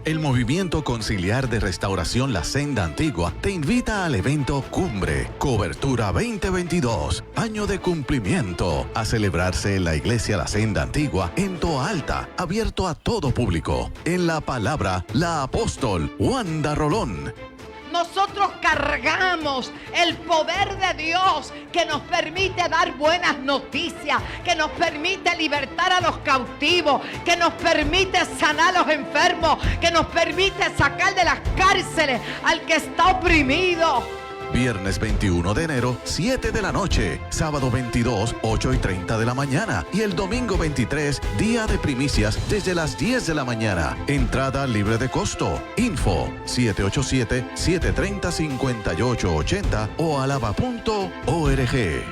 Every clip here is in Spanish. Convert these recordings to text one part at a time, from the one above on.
El Movimiento Conciliar de Restauración La Senda Antigua te invita al evento Cumbre, Cobertura 2022, año de cumplimiento, a celebrarse en la Iglesia La Senda Antigua en Toa Alta, abierto a todo público. En la palabra, la apóstol Wanda Rolón. Nosotros cargamos el poder de Dios que nos permite dar buenas noticias, que nos permite libertar a los cautivos, que nos permite sanar a los enfermos, que nos permite sacar de las cárceles al que está oprimido. Viernes 21 de enero, 7 de la noche. Sábado 22, 8:30 de la mañana. Y el domingo 23, día de primicias desde las 10 de la mañana. Entrada libre de costo. Info 787-730-5880 o alaba.org.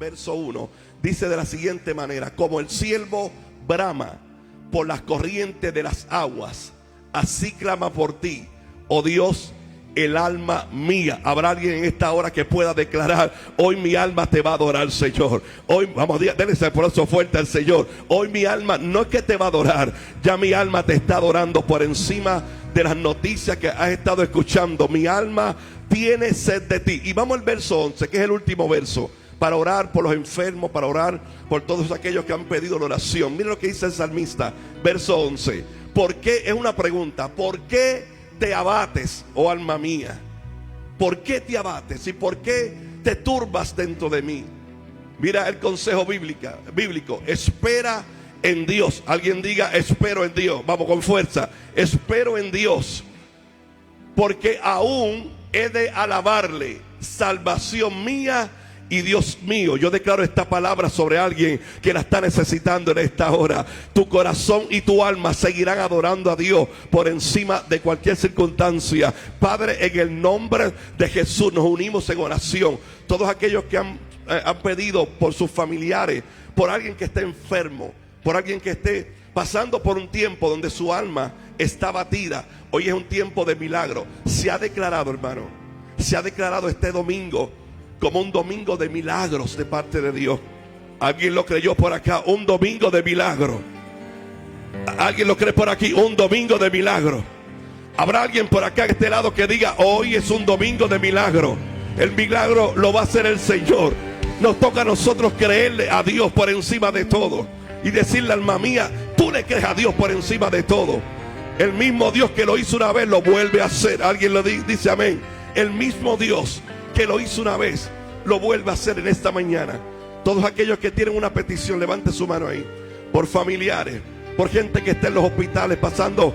Verso 1 dice de la siguiente manera: como el ciervo brama por las corrientes de las aguas, así clama por ti, oh Dios, el alma mía. Habrá alguien en esta hora que pueda declarar: hoy mi alma te va a adorar, Señor. Hoy, vamos, denle ese aplauso fuerte al Señor. Hoy mi alma no es que te va a adorar, ya mi alma te está adorando por encima de las noticias que has estado escuchando. Mi alma tiene sed de ti. Y vamos al verso 11, que es el último verso, para orar por los enfermos, para orar por todos aquellos que han pedido la oración. Miren lo que dice el salmista, verso 11. ¿Por qué? Es una pregunta. ¿Por qué te abates, oh alma mía? ¿Por qué te abates? ¿Y por qué te turbas dentro de mí? Mira el consejo bíblico. Espera en Dios. Alguien diga: espero en Dios. Vamos con fuerza. Espero en Dios, porque aún he de alabarle, salvación mía y Dios mío. Yo declaro esta palabra sobre alguien que la está necesitando en esta hora. Tu corazón y tu alma seguirán adorando a Dios por encima de cualquier circunstancia. Padre, en el nombre de Jesús nos unimos en oración. Todos aquellos que han pedido por sus familiares, por alguien que esté enfermo, por alguien que esté pasando por un tiempo donde su alma está batida. Hoy es un tiempo de milagro. Se ha declarado, hermano, se ha declarado este domingo como un domingo de milagros de parte de Dios. ¿Alguien lo creyó por acá? Un domingo de milagro. ¿Alguien lo cree por aquí? Un domingo de milagro. ¿Habrá alguien por acá de este lado que diga: hoy es un domingo de milagro? El milagro lo va a hacer el Señor. Nos toca a nosotros creerle a Dios por encima de todo y decirle: alma mía, tú le crees a Dios por encima de todo. El mismo Dios que lo hizo una vez lo vuelve a hacer. ¿Alguien lo dice amén? El mismo Dios que lo hizo una vez lo vuelve a hacer en esta mañana. Todos aquellos que tienen una petición, levante su mano ahí. Por familiares, por gente que está en los hospitales pasando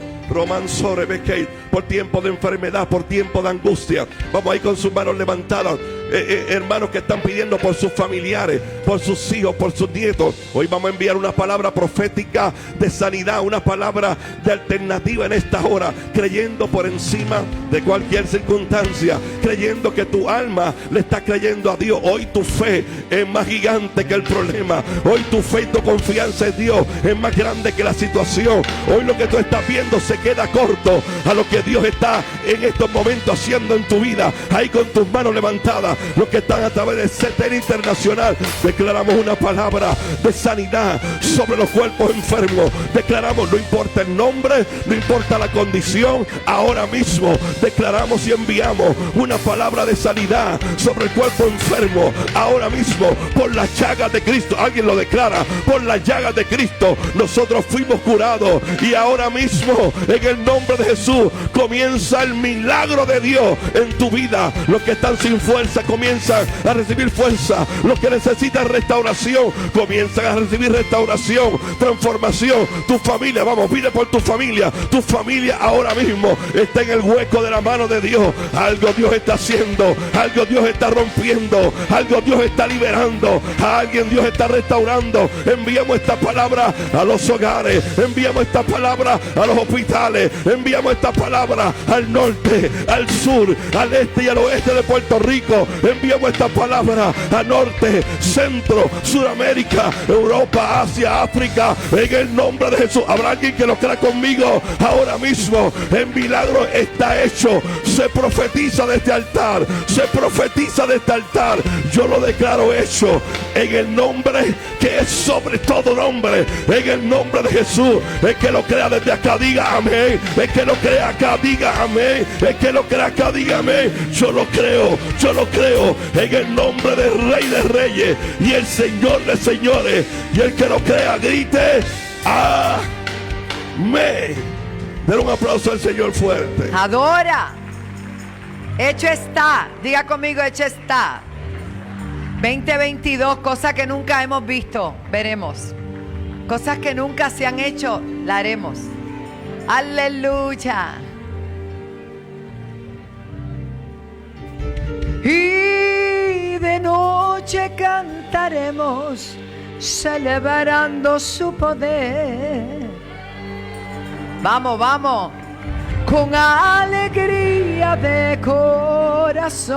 por tiempo de enfermedad, por tiempo de angustia. Vamos ahí con sus manos levantadas. Hermanos que están pidiendo por sus familiares, por sus hijos, por sus nietos. Hoy vamos a enviar una palabra profética de sanidad, una palabra de alternativa en esta hora, creyendo por encima de cualquier circunstancia, creyendo que tu alma le está creyendo a Dios. Hoy tu fe es más gigante que el problema. Hoy tu fe y tu confianza en Dios es más grande que la situación. Hoy lo que tú estás viendo se queda corto a lo que Dios está en estos momentos haciendo en tu vida. Ahí con tus manos levantadas, los que están a través de CTN Internacional, declaramos una palabra de sanidad sobre los cuerpos enfermos. Declaramos, no importa el nombre, no importa la condición, ahora mismo declaramos y enviamos una palabra de sanidad sobre el cuerpo enfermo. Ahora mismo, por las llagas de Cristo, alguien lo declara: por las llagas de Cristo nosotros fuimos curados. Y ahora mismo, en el nombre de Jesús, comienza el milagro de Dios en tu vida. Los que están sin fuerza comienzan a recibir fuerza. Los que necesitan restauración comienzan a recibir restauración, transformación. Tu familia, vamos, pide por tu familia. Tu familia ahora mismo está en el hueco de la mano de Dios. Algo Dios está haciendo, algo Dios está rompiendo, algo Dios está liberando, a alguien Dios está restaurando. Enviamos esta palabra a los hogares, enviamos esta palabra a los hospitales, enviamos esta palabra al norte, al sur, al este y al oeste de Puerto Rico. Enviamos esta palabra a norte, centro Centro, Sudamérica, Europa, Asia, África, en el nombre de Jesús. Habrá alguien que lo crea conmigo ahora mismo. El milagro está hecho. Se profetiza de este altar, se profetiza de este altar. Yo lo declaro hecho en el nombre que es sobre todo nombre, en el nombre de Jesús. El que lo crea desde acá diga amén. El que lo crea acá diga amén. El que lo crea acá diga amén. Yo lo creo en el nombre del Rey de Reyes y el Señor de Señores. Y el que lo crea grite amén. Den un aplauso al Señor fuerte. Adora. Hecho está. Diga conmigo, hecho está. 2022, cosas que nunca hemos visto, veremos. Cosas que nunca se han hecho, la haremos. Aleluya. Y de noche cantaremos, celebrando su poder. Vamos, vamos. Con alegría de corazón,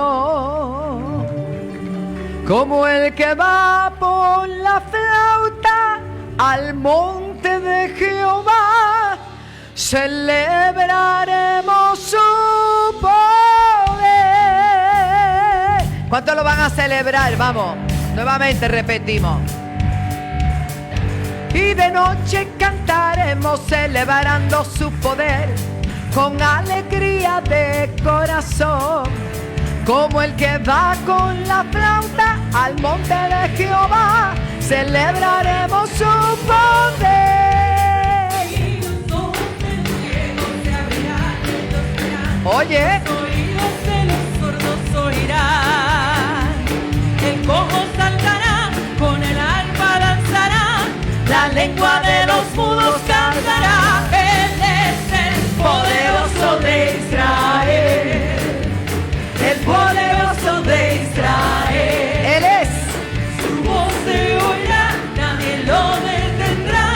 como el que va por la flauta al monte de Jehová, celebraremos su poder. ¿Cuántos lo van a celebrar? Vamos, nuevamente repetimos. Y de noche cantaremos celebrando su poder, con alegría de corazón, como el que va con la flauta al monte de Jehová, celebraremos su poder. Y los ojos del ciego se abrirán, ellos verán. Oye, Los oídos de los sordos oirán. El cojo saltará, con el arpa danzará. La lengua de los mudos cantará. Él es el poderoso de Israel. El poderoso de Israel. Él es. Su voz se oirá, nadie lo detendrá.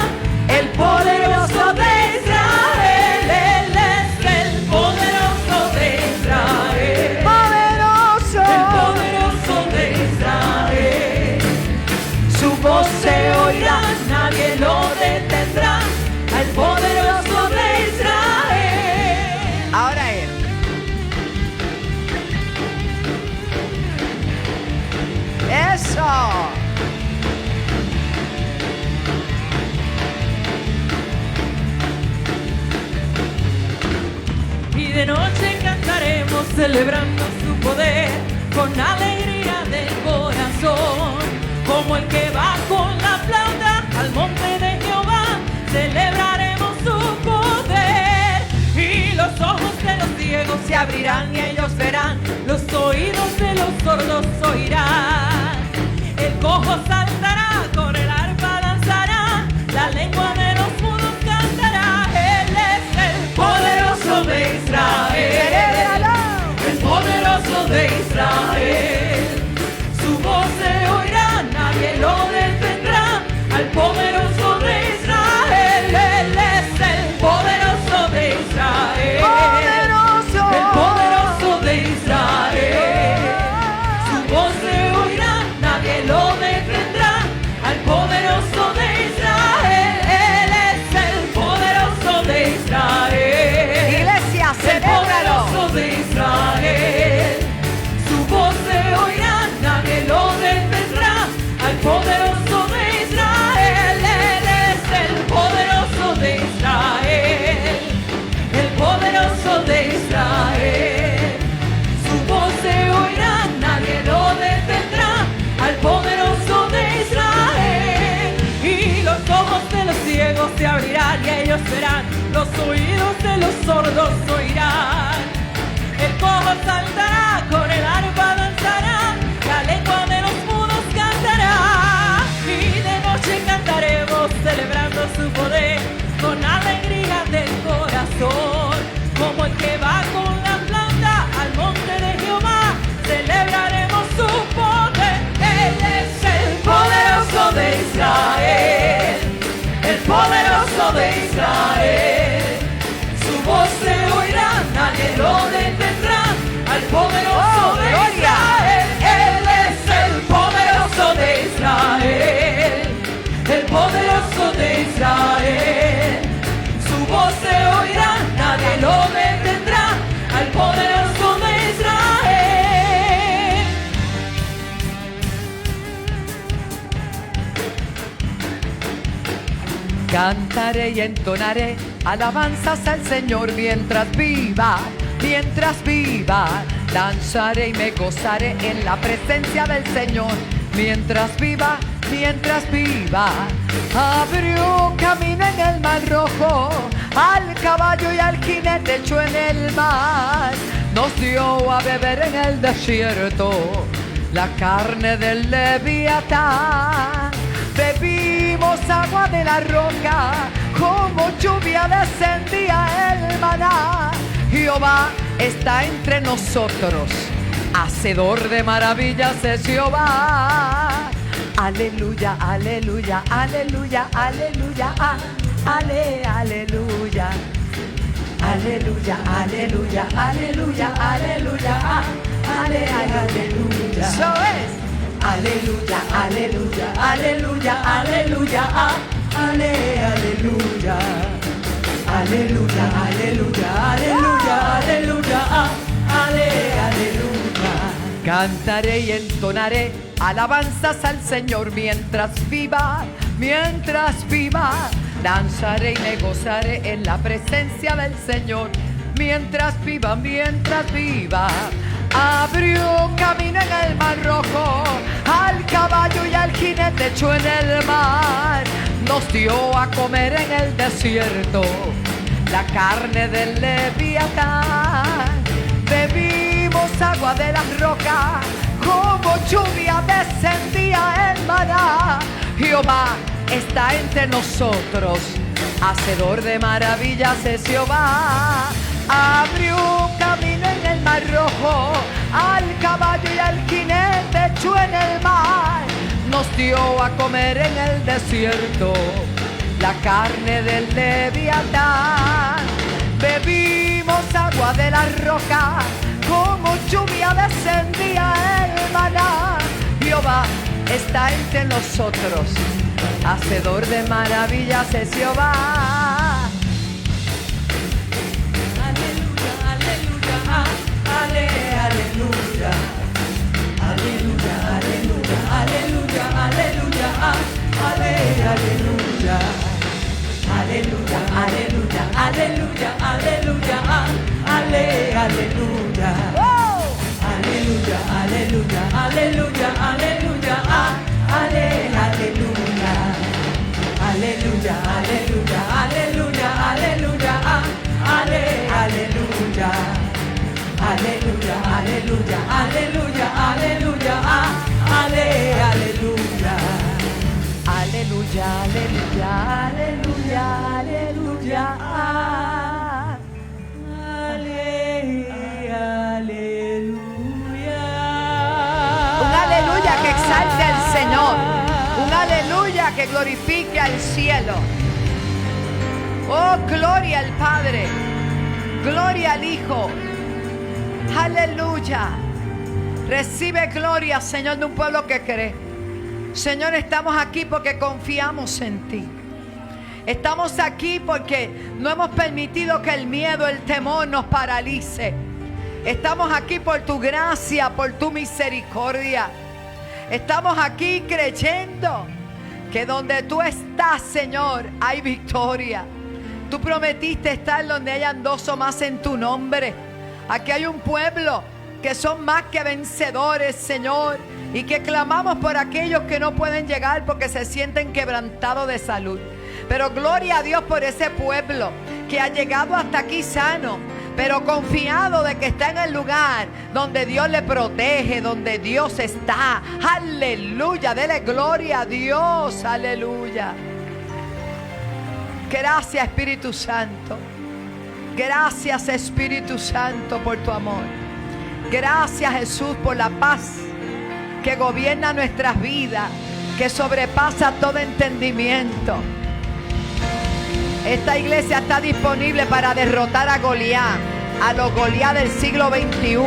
El poderoso de Israel. Él es el poderoso de Israel. Poderoso. El poderoso de Israel. Su voz se oirá, nadie lo detendrá. Al poderoso de Israel. Ahora él. Eso. Y de noche cantaremos celebrando su poder, con alegría del corazón, como el que va con la flauta al monte de Jehová, celebraremos su poder. Y los ojos de los ciegos se abrirán y ellos verán, los oídos de los sordos oirán. El cojo saltará, con el arpa danzará, la lengua de los mudos cantará. Él es el poderoso de Israel, el poderoso de Israel. Su voz se oirá, nadie lo detendrá. Al poderoso de Israel, Él es el poderoso de Israel. Poderoso. El poderoso de Israel. Su voz se oirá, nadie lo detendrá. Al poderoso de Israel, Él es el poderoso de Israel. Iglesia, El celébralo. poderoso de Israel. Su voz se oirá, nadie lo detendrá. Al poderoso de Israel, Él es el poderoso de Israel. El poderoso de Israel. Su voz se oirá, nadie lo detendrá. Al poderoso de Israel. Y los ojos de los ciegos se abrirán y ellos verán. Los oídos de los sordos oirán. El cojo saltará, con el arpa danzará, la lengua de los mudos cantará. Y de noche cantaremos celebrando su poder, con alegría del corazón, como el que va con la flauta al monte de Jehová, celebraremos su poder. Él es el poderoso de Israel, el poderoso de Israel. Su voz se oirá, nadie lo detendrá. Al poderoso Cantaré y entonaré alabanzas al Señor mientras viva, mientras viva. Danzaré y me gozaré en la presencia del Señor mientras viva, mientras viva. Abrió camino en el mar rojo, al caballo y al jinete echó en el mar. Nos dio a beber en el desierto la carne del Leviatán. Bebimos agua de la roca, como lluvia descendía el maná. Jehová está entre nosotros, hacedor de maravillas es Jehová. Aleluya, aleluya, aleluya, aleluya, aleluya. Aleluya, aleluya, aleluya, aleluya, aleluya. Eso es. Aleluya, aleluya, aleluya, aleluya, aleluya. Aleluya, aleluya, aleluya, aleluya, aleluya. Cantaré y entonaré alabanzas al Señor mientras viva, mientras viva. Danzaré y me gozaré en la presencia del Señor mientras viva, mientras viva. Abrió camino en el mar rojo, al caballo y al jinete echó en el mar. Nos dio a comer en el desierto la carne del Leviatán. Bebimos agua de la roca, como lluvia descendía el maná. Jehová está entre nosotros, hacedor de maravillas es Jehová. Abrió camino en el mar rojo, al caballo y al jinete echó en el mar. Nos dio a comer en el desierto la carne del Leviatán. Bebimos agua de la roca, como lluvia descendía el maná. Jehová está entre nosotros, hacedor de maravillas es Jehová. Aleluya, aleluya, aleluya. Aleluya, aleluya, aleluya, aleluya, aleluya. Aleluya, aleluya, aleluya, aleluya, aleluya. Aleluya, aleluya, aleluya, aleluya, aleluya. Aleluya, aleluya, aleluya, aleluya, aleluya. Aleluya, aleluya, aleluya, aleluya, aleluya. Aleluya, aleluya, aleluya, aleluya. Aleluya. Un aleluya que exalte al Señor. Un aleluya que glorifique al cielo. Oh, gloria al Padre. Gloria al Hijo. Aleluya. Recibe gloria, Señor, de un pueblo que cree. Señor, estamos aquí porque confiamos en ti. Estamos aquí porque no hemos permitido que el miedo, el temor nos paralice. Estamos aquí por tu gracia, por tu misericordia. Estamos aquí creyendo que donde tú estás, Señor, hay victoria. Tú prometiste estar donde hayan dos o más en tu nombre. Aquí hay un pueblo que son más que vencedores, Señor, y que clamamos por aquellos que no pueden llegar porque se sienten quebrantados de salud. Pero gloria a Dios por ese pueblo que ha llegado hasta aquí sano, pero confiado de que está en el lugar donde Dios le protege, donde Dios está. Aleluya, dele gloria a Dios, aleluya. Gracias, Espíritu Santo. Gracias, Espíritu Santo, por tu amor. Gracias, Jesús, por la paz que gobierna nuestras vidas, que sobrepasa todo entendimiento. Esta iglesia está disponible para derrotar a Goliat, a los Goliat del siglo XXI,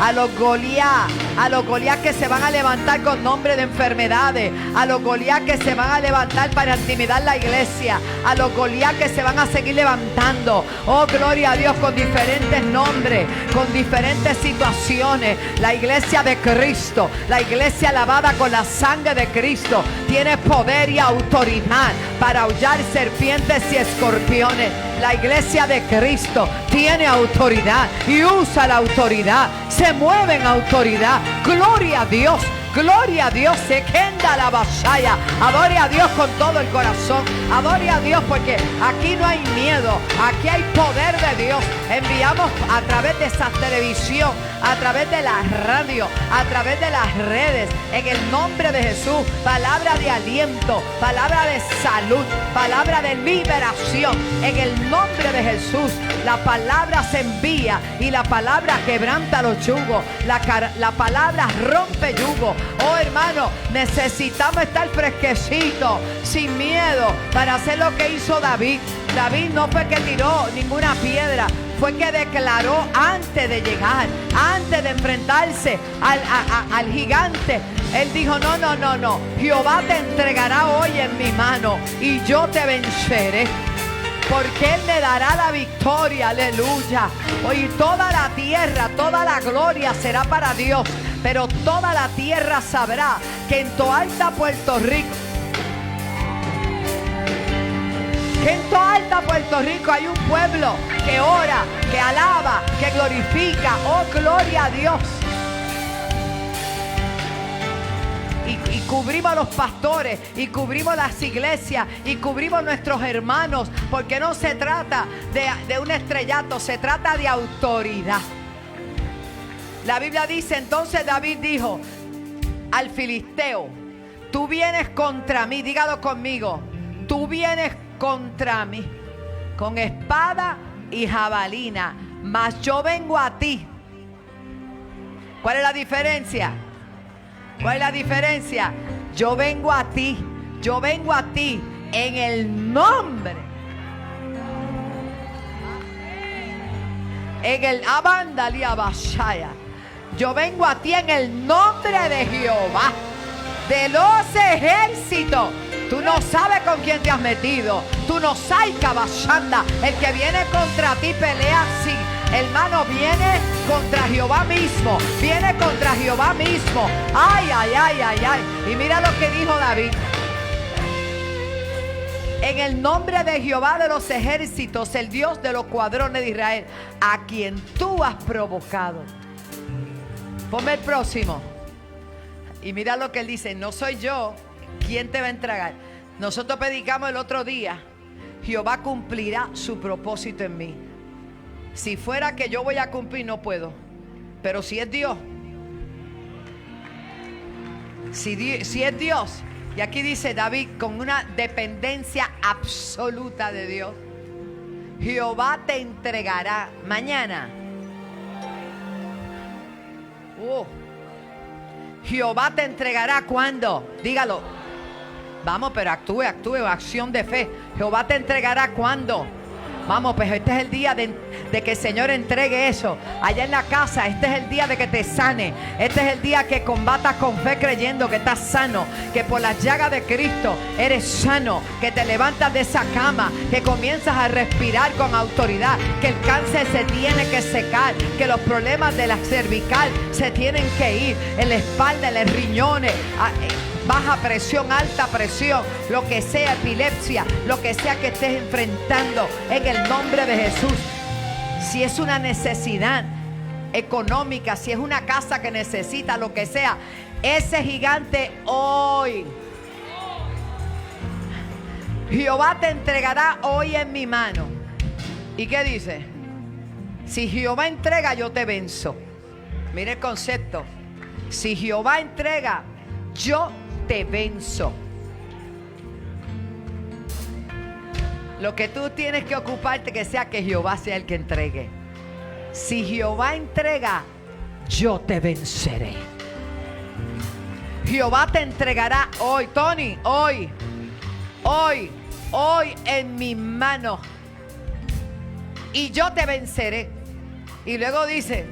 a los Goliat que se van a levantar con nombre de enfermedades, a los Goliat que se van a levantar para intimidar la iglesia, a los Goliat que se van a seguir levantando. Oh, gloria a Dios, con diferentes nombres, con diferentes situaciones. La iglesia de Cristo, la iglesia lavada con la sangre de Cristo, tiene poder y autoridad para aullar serpientes y escorpiones. La iglesia de Cristo tiene autoridad y usa la autoridad, se mueve en autoridad. Gloria a Dios. Gloria a Dios, se queda la batalla. Adore a Dios con todo el corazón. Adore a Dios, porque aquí no hay miedo, aquí hay poder de Dios. Enviamos a través de esa televisión, a través de la radio, a través de las redes, en el nombre de Jesús, palabra de aliento, palabra de salud, palabra de liberación. En el nombre de Jesús, la palabra se envía y la palabra quebranta los yugos. La palabra rompe yugos. Oh, hermano, necesitamos estar fresquecitos, sin miedo, para hacer lo que hizo David. David no fue que tiró ninguna piedra, fue que declaró antes de llegar, antes de enfrentarse al gigante. Él dijo: no, Jehová te entregará hoy en mi mano y yo te venceré, porque Él me dará la victoria. Aleluya. Hoy toda la tierra, toda la gloria será para Dios, pero toda la tierra sabrá que en Toalta, Puerto Rico, hay un pueblo que ora, que alaba, que glorifica. Oh, gloria a Dios. Y cubrimos a los pastores, y cubrimos las iglesias, y cubrimos nuestros hermanos, porque no se trata de un estrellato, se trata de autoridad. La Biblia dice: entonces David dijo al filisteo: tú vienes contra mí, dígalo conmigo, tú vienes contra mí con espada y jabalina, mas yo vengo a ti. ¿Cuál es la diferencia? ¿Cuál es la diferencia? Yo vengo a ti en el nombre, en el Abandalia Bashaya. Yo vengo a ti en el nombre de Jehová, de los ejércitos. Tú no sabes con quién te has metido. Tú no sabes, caballanda. El que viene contra ti pelea así. Hermano, viene contra Jehová mismo. Viene contra Jehová mismo. Ay. Y mira lo que dijo David: en el nombre de Jehová de los ejércitos, el Dios de los cuadrones de Israel, a quien tú has provocado. Ponme el próximo. Y mira lo que él dice: no soy yo quien te va a entregar. Nosotros predicamos el otro día: Jehová cumplirá su propósito en mí. Si fuera que yo voy a cumplir, no puedo. Pero si es Dios, si es Dios, y aquí dice David, con una dependencia absoluta de Dios: Jehová te entregará mañana. Jehová te entregará ¿cuándo? Dígalo. Vamos, pero actúe, acción de fe. Jehová te entregará ¿cuándo? Vamos, pues este es el día de que el Señor entregue eso allá en la casa. Este es el día de que te sane. Este es el día que combatas con fe, creyendo que estás sano, que por las llagas de Cristo eres sano, que te levantas de esa cama, que comienzas a respirar con autoridad, que el cáncer se tiene que secar, que los problemas de la cervical se tienen que ir, en la espalda, en los riñones, baja presión, alta presión, lo que sea, epilepsia, lo que sea que estés enfrentando, en el nombre de Jesús. Si es una necesidad económica, si es una casa que necesita, lo que sea, ese gigante hoy, Jehová te entregará hoy en mi mano. ¿Y qué dice? Si Jehová entrega, yo te venzo. Mire el concepto: si Jehová entrega, yo te venzo. Lo que tú tienes que ocuparte, que sea que Jehová sea el que entregue. Si Jehová entrega, yo te venceré. Jehová te entregará hoy, Tony, hoy en mi mano, y yo te venceré. Y luego dice: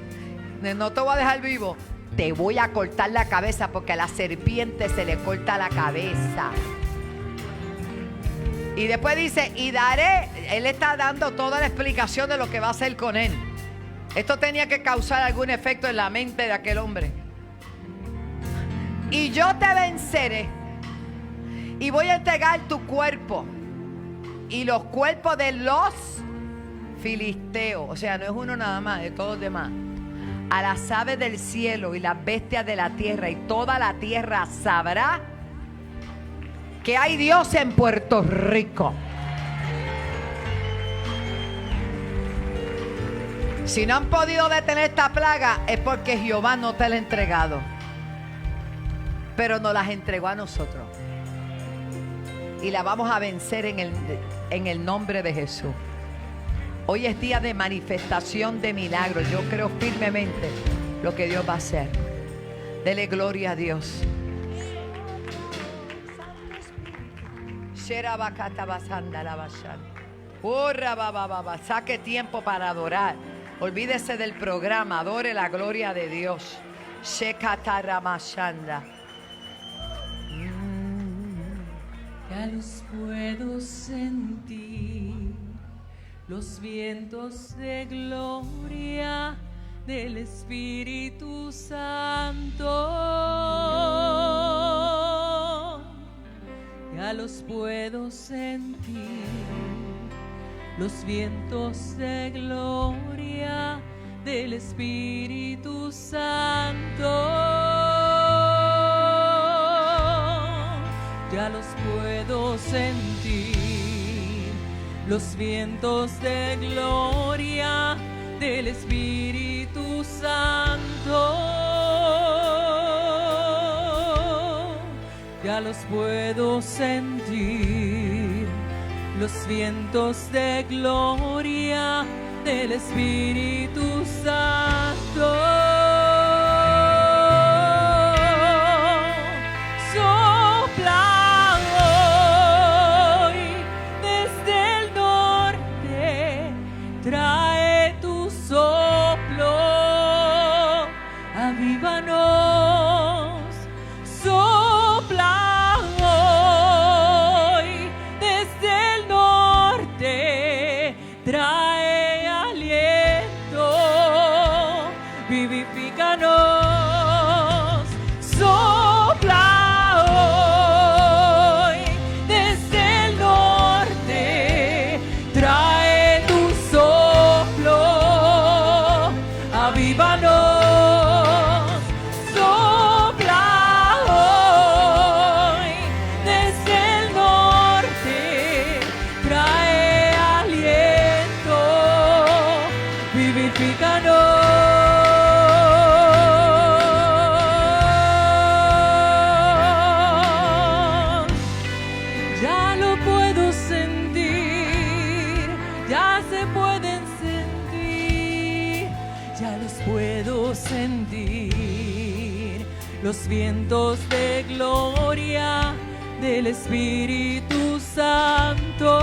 no te voy a dejar vivo. Te voy a cortar la cabeza, porque a la serpiente se le corta la cabeza. Y después dice, y daré. Él está dando toda la explicación de lo que va a hacer con él. Esto tenía que causar algún efecto en la mente de aquel hombre. Y yo te venceré, y voy a entregar tu cuerpo y los cuerpos de los filisteos. O sea, no es uno nada más, de todos los demás. A las aves del cielo y las bestias de la tierra, y toda la tierra sabrá que hay Dios en Puerto Rico. Si no han podido detener esta plaga, es porque Jehová no te la ha entregado, pero nos las entregó a nosotros, y la vamos a vencer en el nombre de Jesús. Hoy es día de manifestación de milagros. Yo creo firmemente lo que Dios va a hacer. Dele gloria a Dios. Saque tiempo para adorar. Olvídese del programa. Adore la gloria de Dios. Ya los puedo sentir, los vientos de gloria del Espíritu Santo. Ya los puedo sentir, los vientos de gloria del Espíritu Santo. Ya los puedo sentir, los vientos de gloria del Espíritu Santo. Ya los puedo sentir, los vientos de gloria del Espíritu Santo. Trae tu soplo, avívanos, sopla hoy desde el norte, trae aliento, vivifícanos, sopla hoy desde el norte, trae avívanos, sopla hoy desde el norte, trae aliento, vivifícanos. Ya lo puedo sentir, ya se pueden sentir, ya los puedo sentir, los vientos de gloria del Espíritu Santo.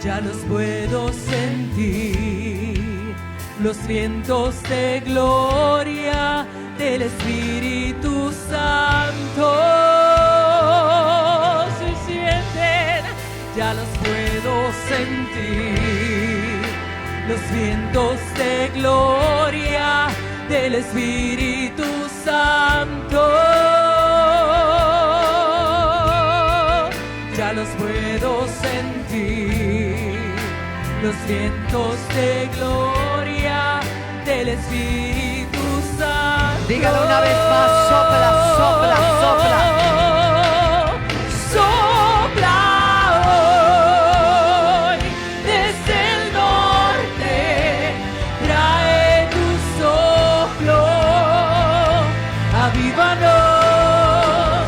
Ya los puedo sentir, los vientos de gloria del Espíritu Santo. Se sienten, ya los puedo sentir, los vientos de gloria del Espíritu Santo. Ya los puedo sentir, los vientos de gloria del Espíritu Santo. Dígalo una vez más, sopla, sopla, sopla. Sopla hoy desde el norte, trae tu soplo, avívanos,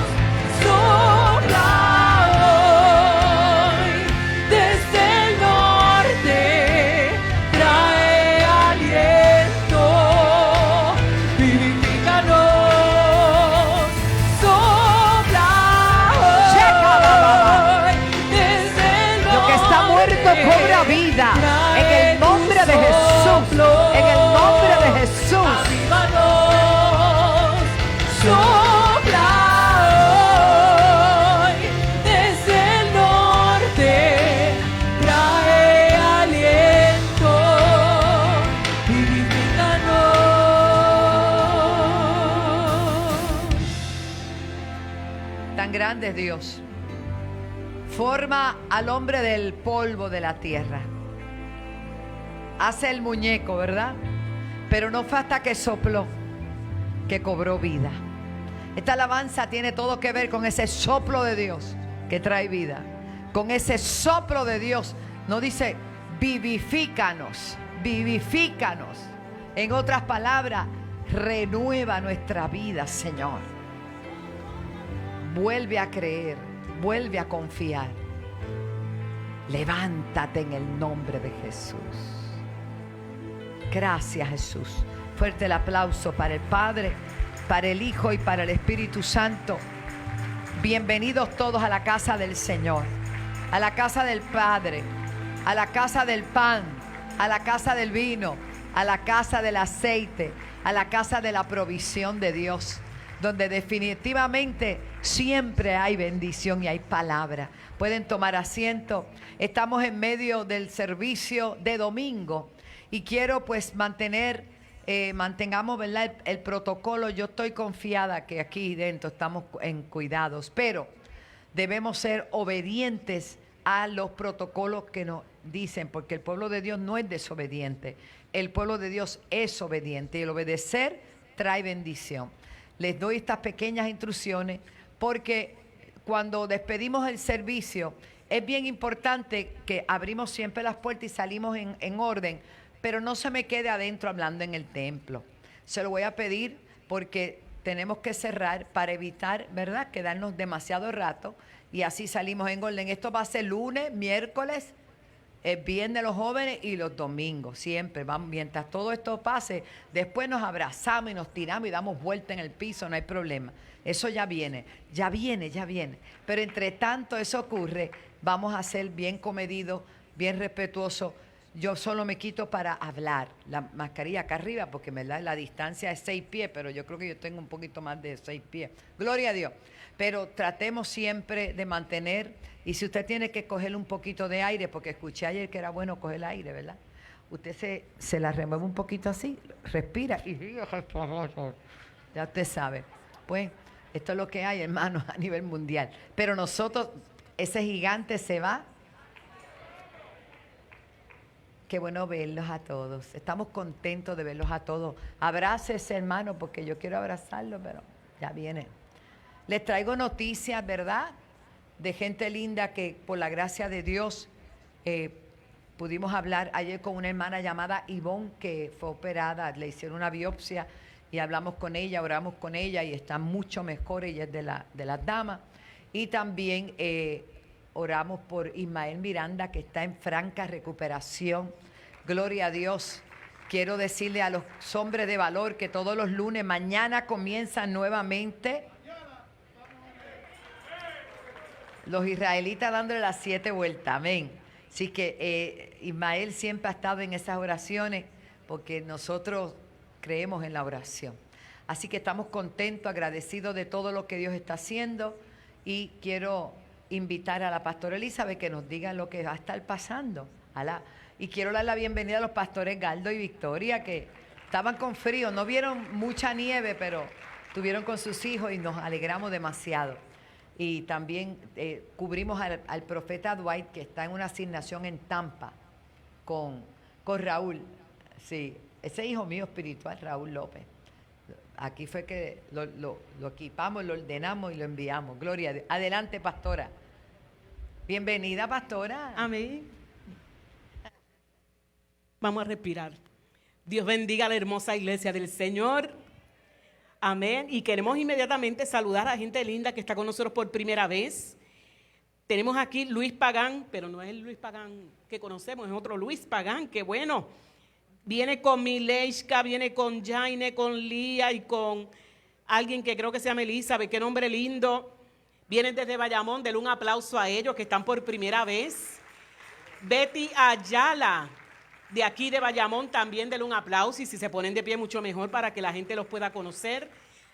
sopla hoy desde el norte, trae aliento, vivifícanos, sopla hoy desde el norte, Lo que está muerto cobra vida en el nombre de Jesús. Tan grande es Dios. Forma al hombre del polvo de la tierra. Hace el muñeco, ¿verdad? Pero no fue hasta que sopló que cobró vida. Esta alabanza tiene todo que ver con ese soplo de Dios que trae vida. Con ese soplo de Dios. No dice vivifícanos, vivifícanos. En otras palabras, renueva nuestra vida, Señor. Vuelve a creer, vuelve a confiar. Levántate en el nombre de Jesús. Gracias, Jesús. Fuerte el aplauso para el Padre, para el Hijo y para el Espíritu Santo. Bienvenidos todos a la casa del Señor, a la casa del Padre, a la casa del pan, a la casa del vino, a la casa del aceite, a la casa de la provisión de Dios, donde definitivamente siempre hay bendición y hay palabra. Pueden tomar asiento. Estamos en medio del servicio de domingo y quiero pues mantengamos, ¿verdad?, el protocolo. Yo estoy confiada que aquí dentro estamos en cuidados, pero debemos ser obedientes a los protocolos que nos dicen, porque el pueblo de Dios no es desobediente. El pueblo de Dios es obediente y el obedecer trae bendición. Les doy estas pequeñas instrucciones porque cuando despedimos el servicio es bien importante que abrimos siempre las puertas y salimos en orden, pero no se me quede adentro hablando en el templo. Se lo voy a pedir porque tenemos que cerrar para evitar, ¿verdad?, quedarnos demasiado rato y así salimos en orden. Esto va a ser lunes, miércoles, viernes los jóvenes y los domingos. Siempre vamos, mientras todo esto pase, después nos abrazamos y nos tiramos y damos vuelta en el piso, no hay problema. Eso ya viene, ya viene, ya viene. Pero entre tanto eso ocurre, vamos a ser bien comedidos, bien respetuosos. Yo solo me quito para hablar la mascarilla acá arriba porque la distancia es 6 pies, pero yo creo que yo tengo un poquito más de 6 pies. Gloria a Dios. Pero tratemos siempre de mantener, y si usted tiene que coger un poquito de aire, porque escuché ayer que era bueno coger aire, ¿verdad? Usted se la remueve un poquito así, respira y ya usted sabe. Pues esto es lo que hay, hermanos, a nivel mundial. Pero nosotros, ese gigante se va. Qué bueno verlos a todos. Estamos contentos de verlos a todos. Abrácese, hermano, porque yo quiero abrazarlo, pero ya viene. Les traigo noticias, ¿verdad?, de gente linda que por la gracia de Dios pudimos hablar ayer con una hermana llamada Ivonne que fue operada, le hicieron una biopsia y hablamos con ella, oramos con ella y está mucho mejor. Ella es de las damas. Y también oramos por Ismael Miranda, que está en franca recuperación. Gloria a Dios. Quiero decirle a los hombres de valor que todos los lunes, mañana comienzan nuevamente los israelitas dándole las 7 vueltas. Amén. Así que Ismael siempre ha estado en esas oraciones porque nosotros creemos en la oración. Así que estamos contentos, agradecidos de todo lo que Dios está haciendo y quiero invitar a la pastora Elizabeth que nos diga lo que va a estar pasando. Y quiero dar la bienvenida a los pastores Galdo y Victoria que estaban con frío, no vieron mucha nieve, pero estuvieron con sus hijos y nos alegramos demasiado. Y también cubrimos al profeta Dwight, que está en una asignación en Tampa con Raúl. Sí, ese hijo mío espiritual, Raúl López. Aquí fue que lo equipamos, lo ordenamos y lo enviamos. Gloria a Dios. Adelante, pastora. Bienvenida, pastora. Amén. Vamos a respirar. Dios bendiga a la hermosa iglesia del Señor. Amén. Y queremos inmediatamente saludar a la gente linda que está con nosotros por primera vez. Tenemos aquí Luis Pagán, pero no es el Luis Pagán que conocemos, es otro Luis Pagán, que bueno. Viene con Mileishka, viene con Jaine, con Lía y con alguien que creo que se llama Elizabeth, qué nombre lindo. Vienen desde Bayamón, denle un aplauso a ellos que están por primera vez. Betty Ayala, de aquí de Bayamón, también denle un aplauso y si se ponen de pie mucho mejor para que la gente los pueda conocer.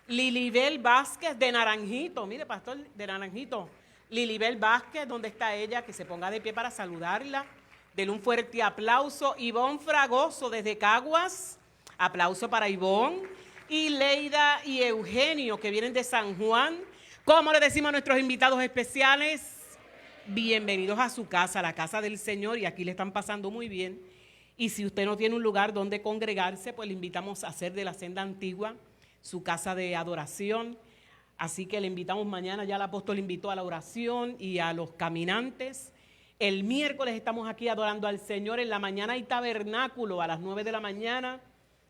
Lilibel Vázquez de Naranjito, mire pastor, de Naranjito. Lilibel Vázquez, ¿dónde está ella? Que se ponga de pie para saludarla. Denle un fuerte aplauso. Ivonne Fragoso desde Caguas, aplauso para Ivonne. Y Leida y Eugenio que vienen de San Juan ¿Cómo le decimos a nuestros invitados especiales? Bienvenidos a su casa, la casa del Señor, y aquí le están pasando muy bien. Y si usted no tiene un lugar donde congregarse, pues le invitamos a hacer de la Senda Antigua su casa de adoración. Así que le invitamos mañana, ya el apóstol invitó a la oración y a los caminantes. El miércoles estamos aquí adorando al Señor. En la mañana hay tabernáculo a las 9 de la mañana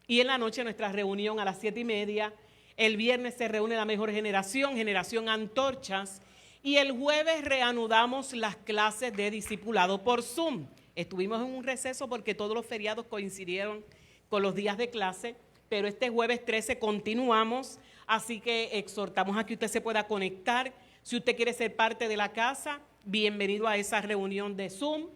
y en la noche nuestra reunión a las 7:30. El viernes se reúne la mejor generación, generación antorchas. Y el jueves reanudamos las clases de discipulado por Zoom. Estuvimos en un receso porque todos los feriados coincidieron con los días de clase, pero este jueves 13 continuamos, así que exhortamos a que usted se pueda conectar. Si usted quiere ser parte de la casa, bienvenido a esa reunión de Zoom.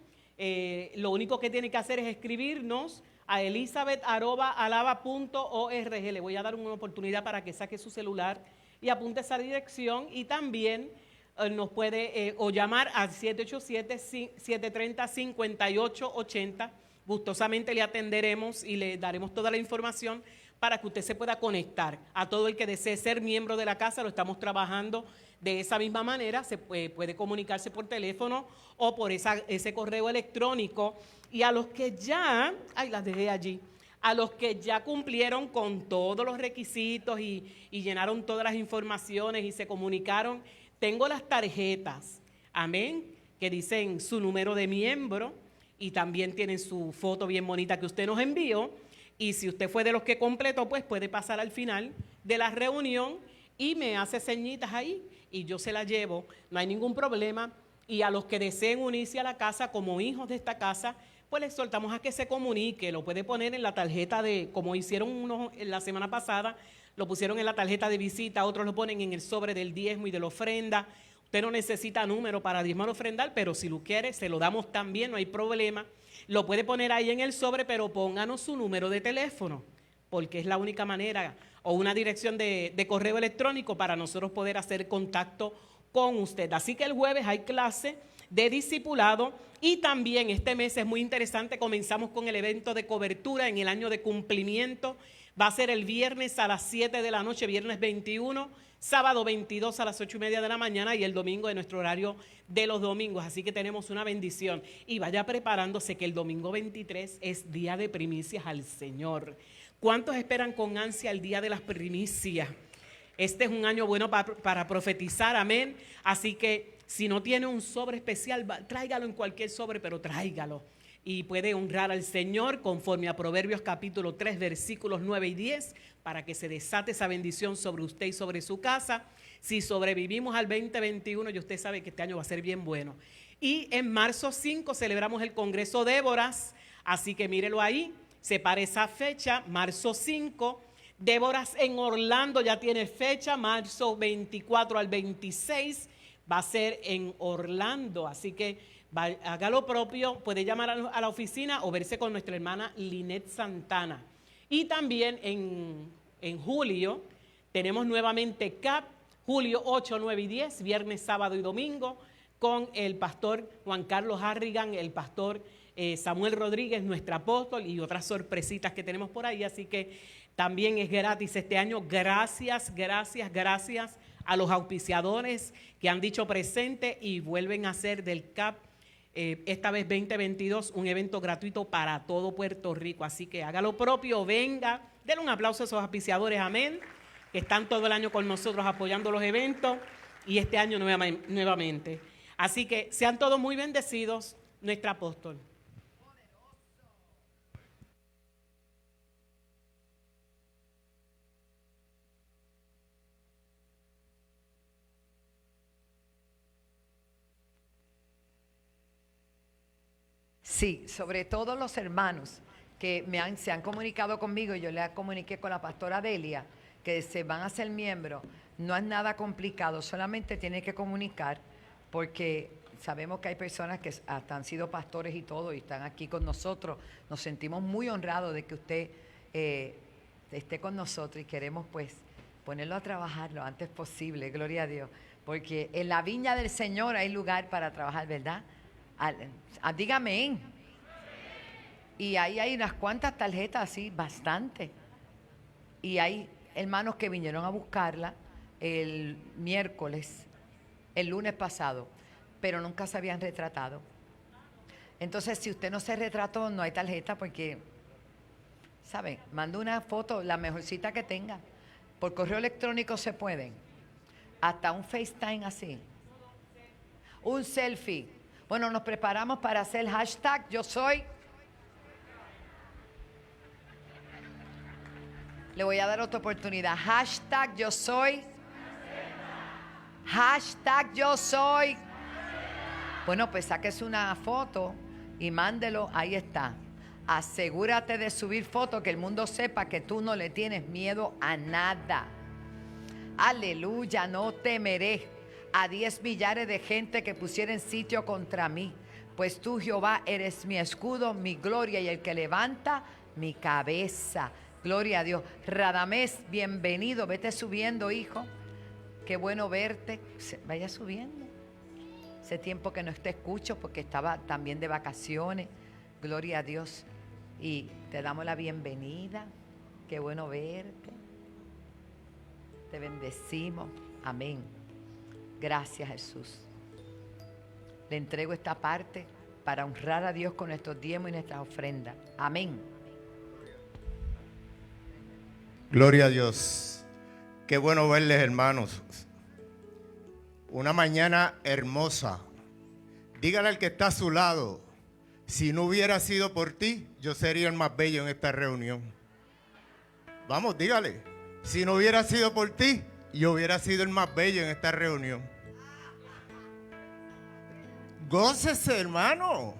Lo único que tiene que hacer es escribirnos a elizabeth@alaba.org. Le voy a dar una oportunidad para que saque su celular y apunte esa dirección, y también nos puede o llamar al 787-730-5880. Gustosamente le atenderemos y le daremos toda la información para que usted se pueda conectar. A todo el que desee ser miembro de la casa lo estamos trabajando de esa misma manera. Se puede comunicarse por teléfono o por ese correo electrónico. Y a los que ya, las dejé allí, a los que ya cumplieron con todos los requisitos y llenaron todas las informaciones y se comunicaron, tengo las tarjetas, amén, que dicen su número de miembro y también tienen su foto bien bonita que usted nos envió. Y si usted fue de los que completó, pues puede pasar al final de la reunión y me hace señitas ahí y yo se la llevo, no hay ningún problema. Y a los que deseen unirse a la casa como hijos de esta casa, pues les exhortamos a que se comunique. Lo puede poner en la tarjeta como hicieron unos la semana pasada, lo pusieron en la tarjeta de visita, otros lo ponen en el sobre del diezmo y de la ofrenda. Usted no necesita número para diezmar o ofrendar, pero si lo quiere, se lo damos también, no hay problema. Lo puede poner ahí en el sobre, pero pónganos su número de teléfono, porque es la única manera, o una dirección de correo electrónico para nosotros poder hacer contacto con usted. Así que el jueves hay clase de discipulado y también este mes es muy interesante. Comenzamos con el evento de cobertura en el año de cumplimiento. Va a ser el viernes a las 7 de la noche, viernes 21, sábado 22 a las 8:30 de la mañana y el domingo de nuestro horario de los domingos. Así que tenemos una bendición. Y vaya preparándose que el domingo 23 es día de primicias al Señor. ¿Cuántos esperan con ansia el día de las primicias? Este es un año bueno para profetizar, amén. Así que si no tiene un sobre especial, tráigalo en cualquier sobre, pero tráigalo. Y puede honrar al Señor conforme a Proverbios capítulo 3, versículos 9 y 10, para que se desate esa bendición sobre usted y sobre su casa. Si sobrevivimos al 2021, y usted sabe que este año va a ser bien bueno. Y en marzo 5 celebramos el Congreso Déboras, así que mírelo ahí, separe esa fecha, marzo 5. Déboras en Orlando ya tiene fecha, marzo 24 al 26, va a ser en Orlando, así que haga lo propio, puede llamar a la oficina o verse con nuestra hermana Linet Santana. Y también en julio tenemos nuevamente CAP, julio 8, 9 y 10, viernes, sábado y domingo, con el pastor Juan Carlos Harrigan, el pastor Samuel Rodríguez, nuestro apóstol, y otras sorpresitas que tenemos por ahí. Así que también es gratis este año. Gracias a los auspiciadores que han dicho presente y vuelven a hacer del CAP esta vez 2022 un evento gratuito para todo Puerto Rico. Así que haga lo propio, venga, denle un aplauso a esos auspiciadores, amén, que están todo el año con nosotros apoyando los eventos y este año nuevamente. Así que sean todos muy bendecidos, nuestro apóstol. Sí, sobre todo los hermanos que se han comunicado conmigo, yo le comuniqué con la pastora Delia, que se van a hacer miembros. No es nada complicado, solamente tiene que comunicar, porque sabemos que hay personas que hasta han sido pastores y todo, y están aquí con nosotros. Nos sentimos muy honrados de que usted esté con nosotros y queremos pues ponerlo a trabajar lo antes posible, gloria a Dios, porque en la viña del Señor hay lugar para trabajar, ¿verdad? Dígame. Y ahí hay unas cuantas tarjetas así, bastante. Y hay hermanos que vinieron a buscarla el miércoles, el lunes pasado, pero nunca se habían retratado. Entonces, si usted no se retrató, no hay tarjeta porque, ¿sabe? Manda una foto, la mejorcita que tenga. Por correo electrónico se pueden. Hasta un FaceTime así. Un selfie. Bueno, nos preparamos para hacer el hashtag Yo Soy. Le voy a dar otra oportunidad. Hashtag Yo Soy. Hashtag Yo Soy. Bueno, pues sáquese una foto y mándelo. Ahí está. Asegúrate de subir fotos, que el mundo sepa que tú no le tienes miedo a nada. Aleluya, no temeré a 10 millares de gente que pusieren sitio contra mí. Pues tú, Jehová, eres mi escudo, mi gloria y el que levanta mi cabeza. Gloria a Dios. Radamés, bienvenido. Vete subiendo, hijo. Qué bueno verte. Vaya subiendo. Hace tiempo que no te escucho porque estaba también de vacaciones. Gloria a Dios. Y te damos la bienvenida. Qué bueno verte. Te bendecimos. Amén. Gracias, Jesús. Le entrego esta parte para honrar a Dios con nuestros diezmos y nuestras ofrendas. Amén. Gloria a Dios. Qué bueno verles, hermanos. Una mañana hermosa. Dígale al que está a su lado: si no hubiera sido por ti, yo sería el más bello en esta reunión. Vamos, dígale: si no hubiera sido por ti, yo hubiera sido el más bello en esta reunión. Gócese, hermano.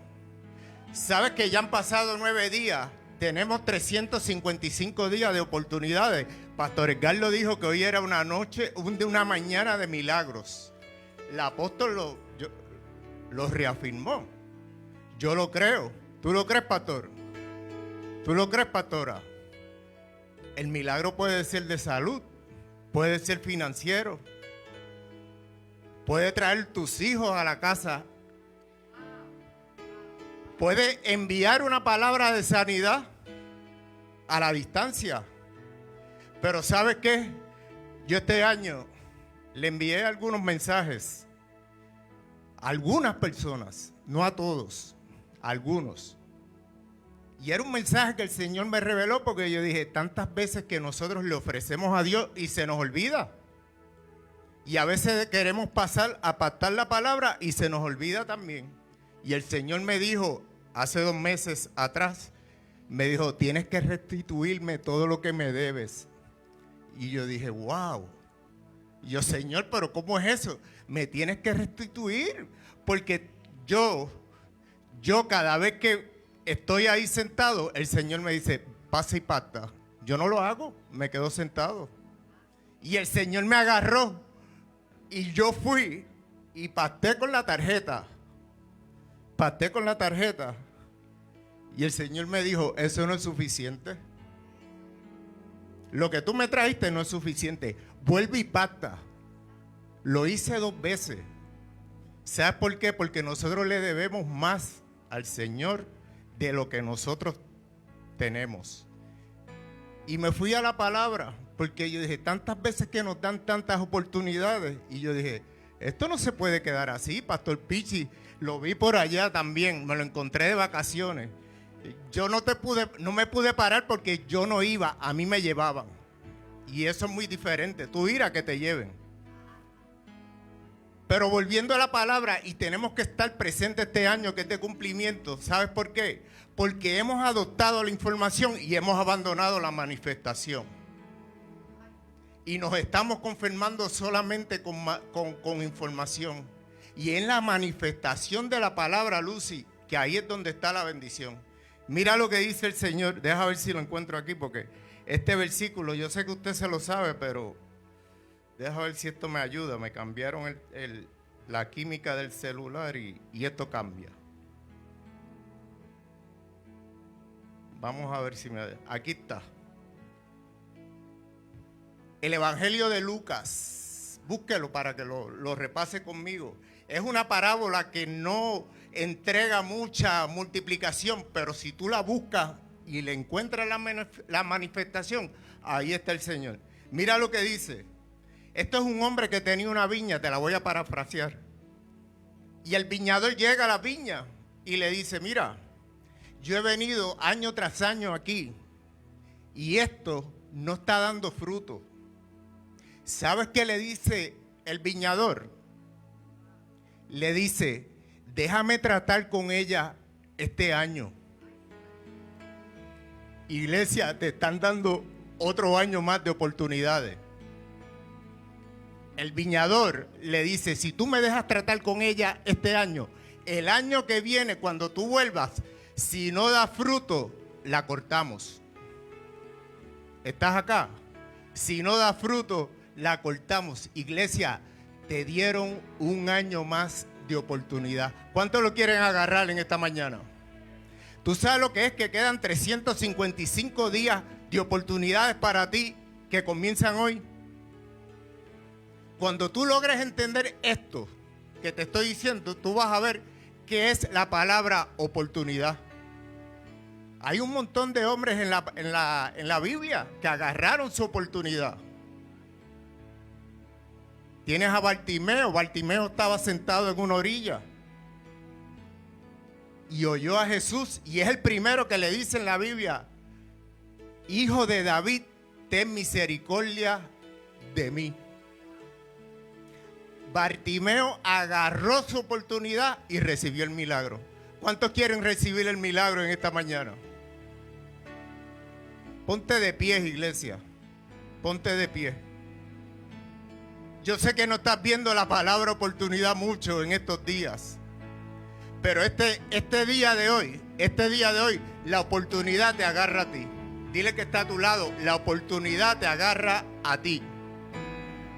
¿Sabes que ya han pasado 9 días? Tenemos 355 días de oportunidades. Pastor Edgar lo dijo que hoy era una noche, una mañana de milagros. El apóstol lo reafirmó. Yo lo creo. ¿Tú lo crees, pastor? ¿Tú lo crees, pastora? El milagro puede ser de salud, puede ser financiero, puede traer tus hijos a la casa, puede enviar una palabra de sanidad a la distancia. Pero ¿sabes qué? Yo este año le envié algunos mensajes a algunas personas, no a todos, a algunos. Y era un mensaje que el Señor me reveló porque yo dije, tantas veces que nosotros le ofrecemos a Dios y se nos olvida. Y a veces queremos pasar a pactar la palabra y se nos olvida también. Y el Señor me dijo, hace 2 meses atrás, me dijo, tienes que restituirme todo lo que me debes. Y yo dije, wow. Y yo, Señor, pero ¿cómo es eso? Me tienes que restituir. Porque yo cada vez que estoy ahí sentado, el Señor me dice, pasa y pacta. Yo no lo hago, me quedo sentado. Y el Señor me agarró y yo fui y pacté con la tarjeta. Pacté con la tarjeta. Y el Señor me dijo, eso no es suficiente. Lo que tú me trajiste no es suficiente. Vuelve y pacta. Lo hice 2 veces. ¿Sabes por qué? Porque nosotros le debemos más al Señor de lo que nosotros tenemos. Y me fui a la palabra, porque yo dije, tantas veces que nos dan tantas oportunidades. Y yo dije, esto no se puede quedar así. Pastor Pichi, lo vi por allá también, me lo encontré de vacaciones. Yo no me pude parar porque yo no iba, a mí me llevaban. Y eso es muy diferente, tú ir a que te lleven. Pero volviendo a la palabra, y tenemos que estar presentes este año que es de cumplimiento. ¿Sabes por qué? Porque hemos adoptado la información y hemos abandonado la manifestación. Y nos estamos confirmando solamente con información. Y en la manifestación de la palabra, Lucy, que ahí es donde está la bendición. Mira lo que dice el Señor. Deja ver si lo encuentro aquí, porque este versículo, yo sé que usted se lo sabe, pero deja ver si esto me ayuda. Me cambiaron la química del celular y esto cambia. Vamos a ver si me... Aquí está. El Evangelio de Lucas. Búsquelo para que lo repase conmigo. Es una parábola que no entrega mucha multiplicación, pero si tú la buscas y le encuentras la manifestación, ahí está el Señor. Mira lo que dice. Esto es un hombre que tenía una viña, te la voy a parafrasear. Y el viñador llega a la viña y le dice, mira, yo he venido año tras año aquí y esto no está dando fruto. ¿Sabes qué le dice el viñador? Le dice, déjame tratar con ella este año. Iglesia, te están dando otro año más de oportunidades. El viñador le dice, si tú me dejas tratar con ella este año, el año que viene, cuando tú vuelvas, si no da fruto, la cortamos. ¿Estás acá? Si no da fruto, la cortamos. Iglesia, te dieron un año más de oportunidad. ¿Cuántos lo quieren agarrar en esta mañana? ¿Tú sabes lo que es que quedan 355 días de oportunidades para ti que comienzan hoy? Cuando tú logres entender esto que te estoy diciendo, tú vas a ver qué es la palabra oportunidad. Hay un montón de hombres en la Biblia que agarraron su oportunidad. Tienes a Bartimeo. Bartimeo estaba sentado en una orilla y oyó a Jesús, y es el primero que le dice en la Biblia, Hijo de David, ten misericordia de mí. Bartimeo agarró su oportunidad y recibió el milagro. ¿Cuántos quieren recibir el milagro en esta mañana? Ponte de pie, iglesia. Ponte de pie. Yo sé que no estás viendo la palabra oportunidad mucho en estos días. Pero este día de hoy, la oportunidad te agarra a ti. Dile que está a tu lado, la oportunidad te agarra a ti.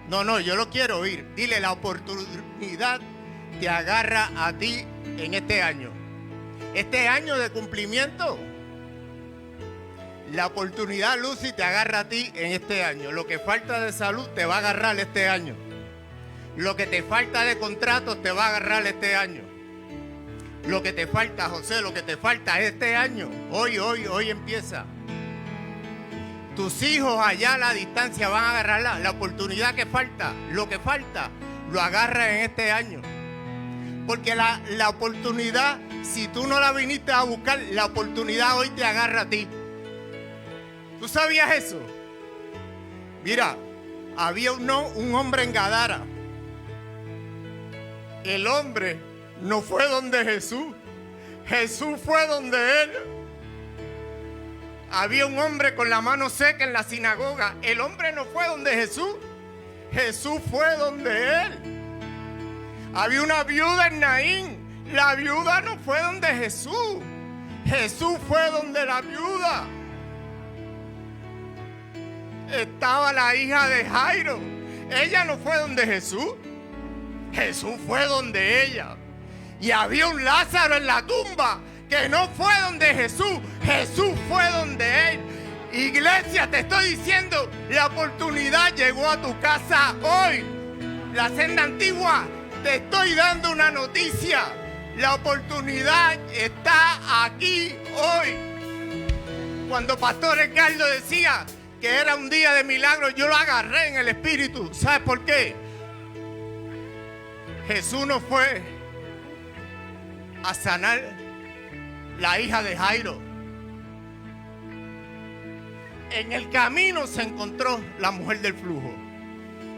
No, yo lo quiero oír. Dile, la oportunidad te agarra a ti en este año. Este año de cumplimiento. La oportunidad, Lucy, te agarra a ti en este año. Lo que falta de salud te va a agarrar este año. Lo que te falta de contratos te va a agarrar este año. Lo que te falta, José, lo que te falta este año. Hoy empieza. Tus hijos allá a la distancia van a agarrar la oportunidad que falta. Lo que falta, lo agarra en este año. Porque la oportunidad, si tú no la viniste a buscar, la oportunidad hoy te agarra a ti. ¿Tú sabías eso? Mira, había un hombre en Gadara. El hombre no fue donde Jesús. Jesús fue donde él. Había un hombre con la mano seca en la sinagoga. El hombre no fue donde Jesús. Jesús fue donde él. Había una viuda en Naín. La viuda no fue donde Jesús. Jesús fue donde la viuda. Estaba la hija de Jairo. Ella no fue donde Jesús. Jesús fue donde ella. Y había un Lázaro en la tumba que no fue donde Jesús. Jesús fue donde él. Iglesia, te estoy diciendo, la oportunidad llegó a tu casa hoy. La senda antigua, te estoy dando una noticia. La oportunidad está aquí hoy. Cuando Pastor Ricardo decía que era un día de milagro, yo lo agarré en el espíritu. ¿Sabes por qué? Jesús no fue a sanar la hija de Jairo. En el camino se encontró la mujer del flujo.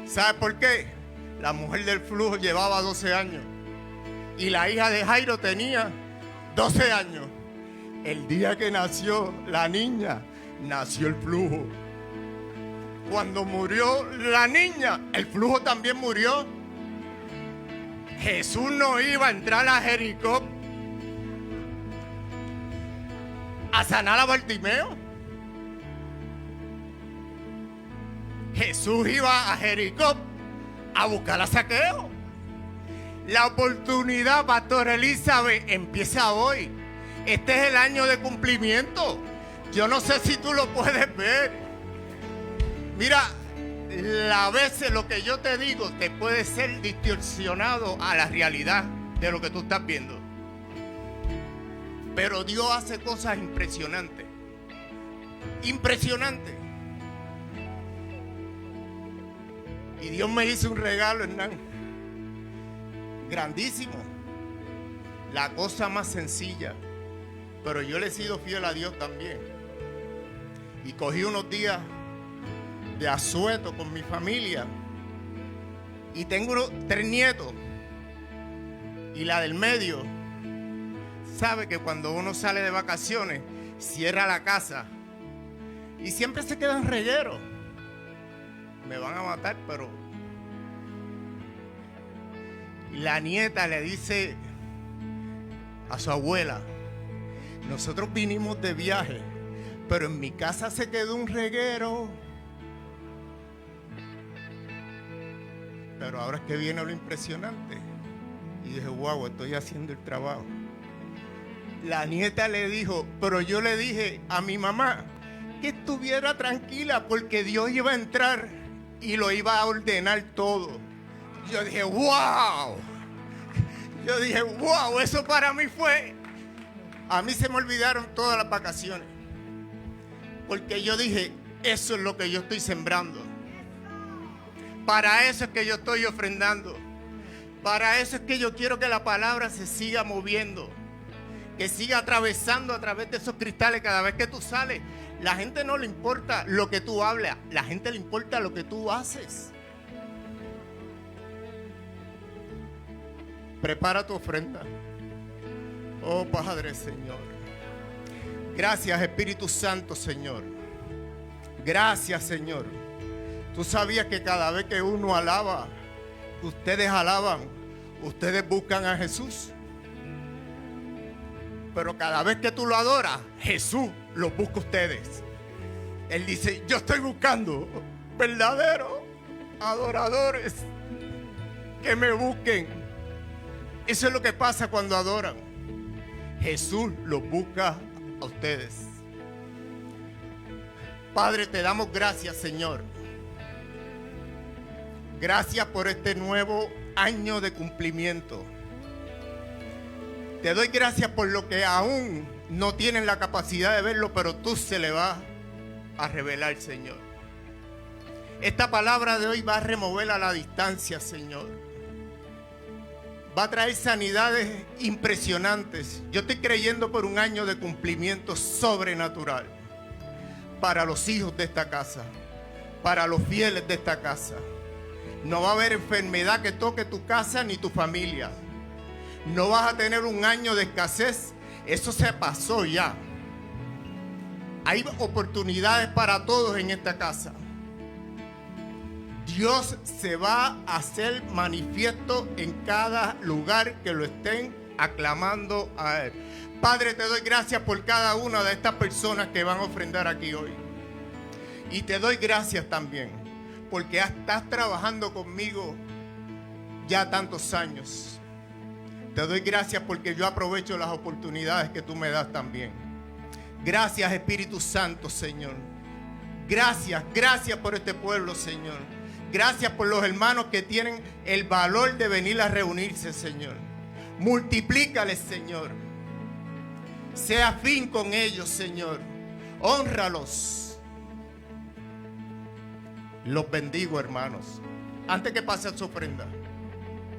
¿Sabe por qué? La mujer del flujo llevaba 12 años y la hija de Jairo tenía 12 años. El día que nació la niña, nació el flujo. Cuando murió la niña, el flujo también murió. Jesús no iba a entrar a Jericó a sanar a Bartimeo. Jesús iba a Jericó a buscar a Zaqueo. La oportunidad, Pastor Elizabeth, empieza hoy. Este es el año de cumplimiento. Yo no sé si tú lo puedes ver. Mira, a veces lo que yo te digo te puede ser distorsionado a la realidad de lo que tú estás viendo. Pero Dios hace cosas impresionantes. Impresionantes. Y Dios me hizo un regalo, Hernán, grandísimo. La cosa más sencilla. Pero yo le he sido fiel a Dios también. Y cogí unos días de asueto con mi familia. Y tengo 3 nietos. Y la del medio sabe que cuando uno sale de vacaciones, cierra la casa. Y siempre se quedan regueros. Me van a matar, pero... La nieta le dice a su abuela: nosotros vinimos de viaje, pero en mi casa se quedó un reguero. Pero ahora es que viene lo impresionante. Y dije, wow, estoy haciendo el trabajo. La nieta le dijo, pero yo le dije a mi mamá que estuviera tranquila porque Dios iba a entrar y lo iba a ordenar todo. Yo dije, wow. Yo dije, wow, eso para mí fue... A mí se me olvidaron todas las vacaciones. Porque yo dije, eso es lo que yo estoy sembrando. Para eso es que yo estoy ofrendando. Para eso es que yo quiero que la palabra se siga moviendo. Que siga atravesando a través de esos cristales cada vez que tú sales. La gente no le importa lo que tú hablas. La gente le importa lo que tú haces. Prepara tu ofrenda. Oh Padre, Señor. Gracias, Espíritu Santo, Señor. Gracias, Señor. Tú sabías que cada vez que uno alaba, ustedes alaban, ustedes buscan a Jesús. Pero cada vez que tú lo adoras, Jesús los busca a ustedes. Él dice, yo estoy buscando verdaderos adoradores que me busquen. Eso es lo que pasa cuando adoran. Jesús los busca a ustedes. Padre, te damos gracias, Señor. Gracias por este nuevo año de cumplimiento. Te doy gracias por lo que aún no tienen la capacidad de verlo, pero tú se le vas a revelar, Señor. Esta palabra de hoy va a remover a la distancia, Señor. Va a traer sanidades impresionantes. Yo estoy creyendo por un año de cumplimiento sobrenatural para los hijos de esta casa, para los fieles de esta casa. No va a haber enfermedad que toque tu casa ni tu familia. No vas a tener un año de escasez. Eso se pasó ya. Hay oportunidades para todos en esta casa. Dios se va a hacer manifiesto en cada lugar que lo estén aclamando a Él. Padre, te doy gracias por cada una de estas personas que van a ofrendar aquí hoy. Y te doy gracias también porque estás trabajando conmigo ya tantos años. Te doy gracias porque yo aprovecho las oportunidades que tú me das también. Gracias, Espíritu Santo, Señor. Gracias, gracias por este pueblo, Señor. Gracias por los hermanos que tienen el valor de venir a reunirse, Señor. Multiplícales, Señor. Sea afín con ellos, Señor. Hónralos. Los bendigo, hermanos. Antes que pase su ofrenda,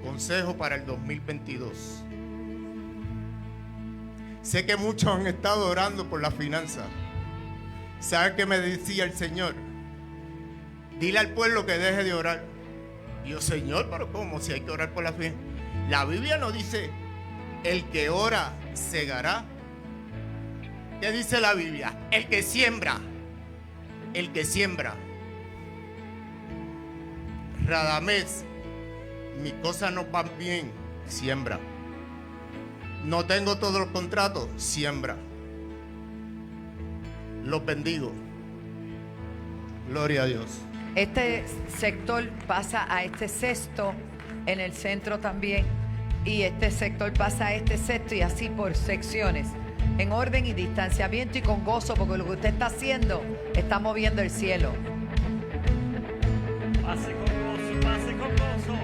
consejo para el 2022. Sé que muchos han estado orando por la finanza. ¿Sabe qué me decía el Señor? Dile al pueblo que deje de orar. Y yo, Señor, pero ¿cómo? Si hay que orar por la finanza. La Biblia no dice, el que ora segará. ¿Qué dice la Biblia? El que siembra. El que siembra. Radamés, mis cosas no van bien. Siembra. No tengo todos los contratos. Siembra. Los bendigo. Gloria a Dios. Este sector pasa a este cesto en el centro también. Y este sector pasa a este cesto y así por secciones. En orden y distanciamiento y con gozo, porque lo que usted está haciendo está moviendo el cielo. Pase con gozo,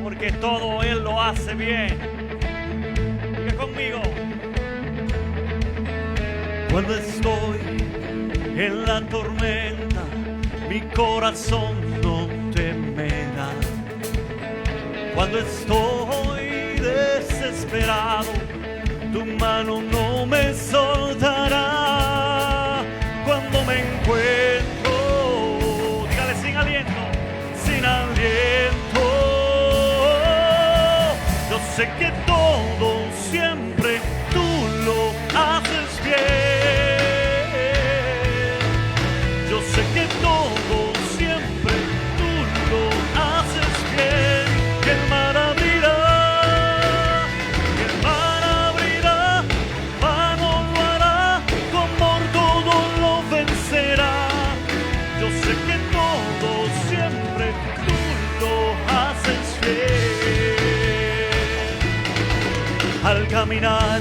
porque todo Él lo hace bien. Diga conmigo. Cuando estoy en la tormenta, mi corazón no teme. cuando estoy desesperado, tu mano no me soltará. Cuando me encuentro, dígale, sin aliento, sin aliento, yo sé que todo siempre tú lo haces bien. Yo sé que todo siempre tú lo haces bien. Que el mar abrirá, mano lo hará, tu amor todo lo vencerá. Yo sé que todo siempre tú lo haces bien. Al caminar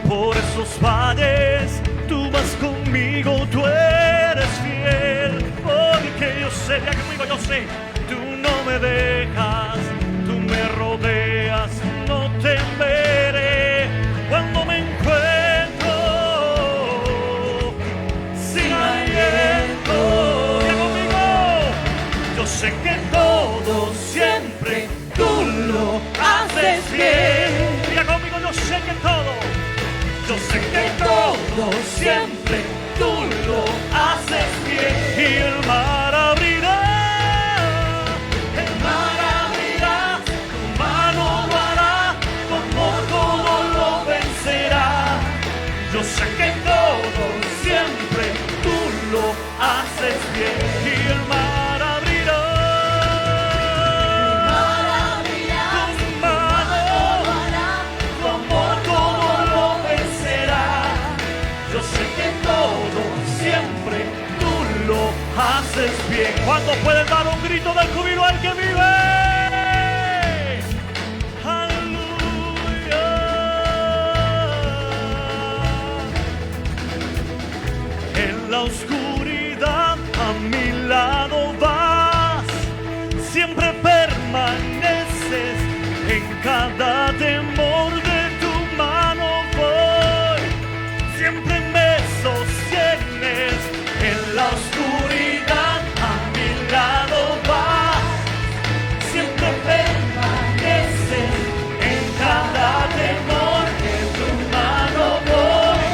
por esos valles, tú vas conmigo, tú eres fiel. Porque yo sé, ya conmigo yo sé, tú no me dejas, tú me rodeas, no temeré. Cuando me encuentro sin aliento, ya conmigo, yo sé que todo siempre tú lo haces bien. Ya conmigo, yo sé que todo. Yo sé que todo siempre tú lo haces bien. Y el mar abrirá, tu mano lo hará, tu amor todo lo vencerá. Yo sé que todo siempre tú lo haces bien. Y el mar abrirá, tu mano lo hará, tu amor todo lo vencerá. Yo sé que todo siempre tú lo haces bien. ¿Cuándo pueden dar un grito de júbilo al que vive? Aleluya. En la oscuridad a mi lado vas, siempre permaneces en cada temor de tu mano voy. Siempre me sostienes en la oscuridad, a mi lado vas. Siempre permaneces en cada temor de tu mano voy.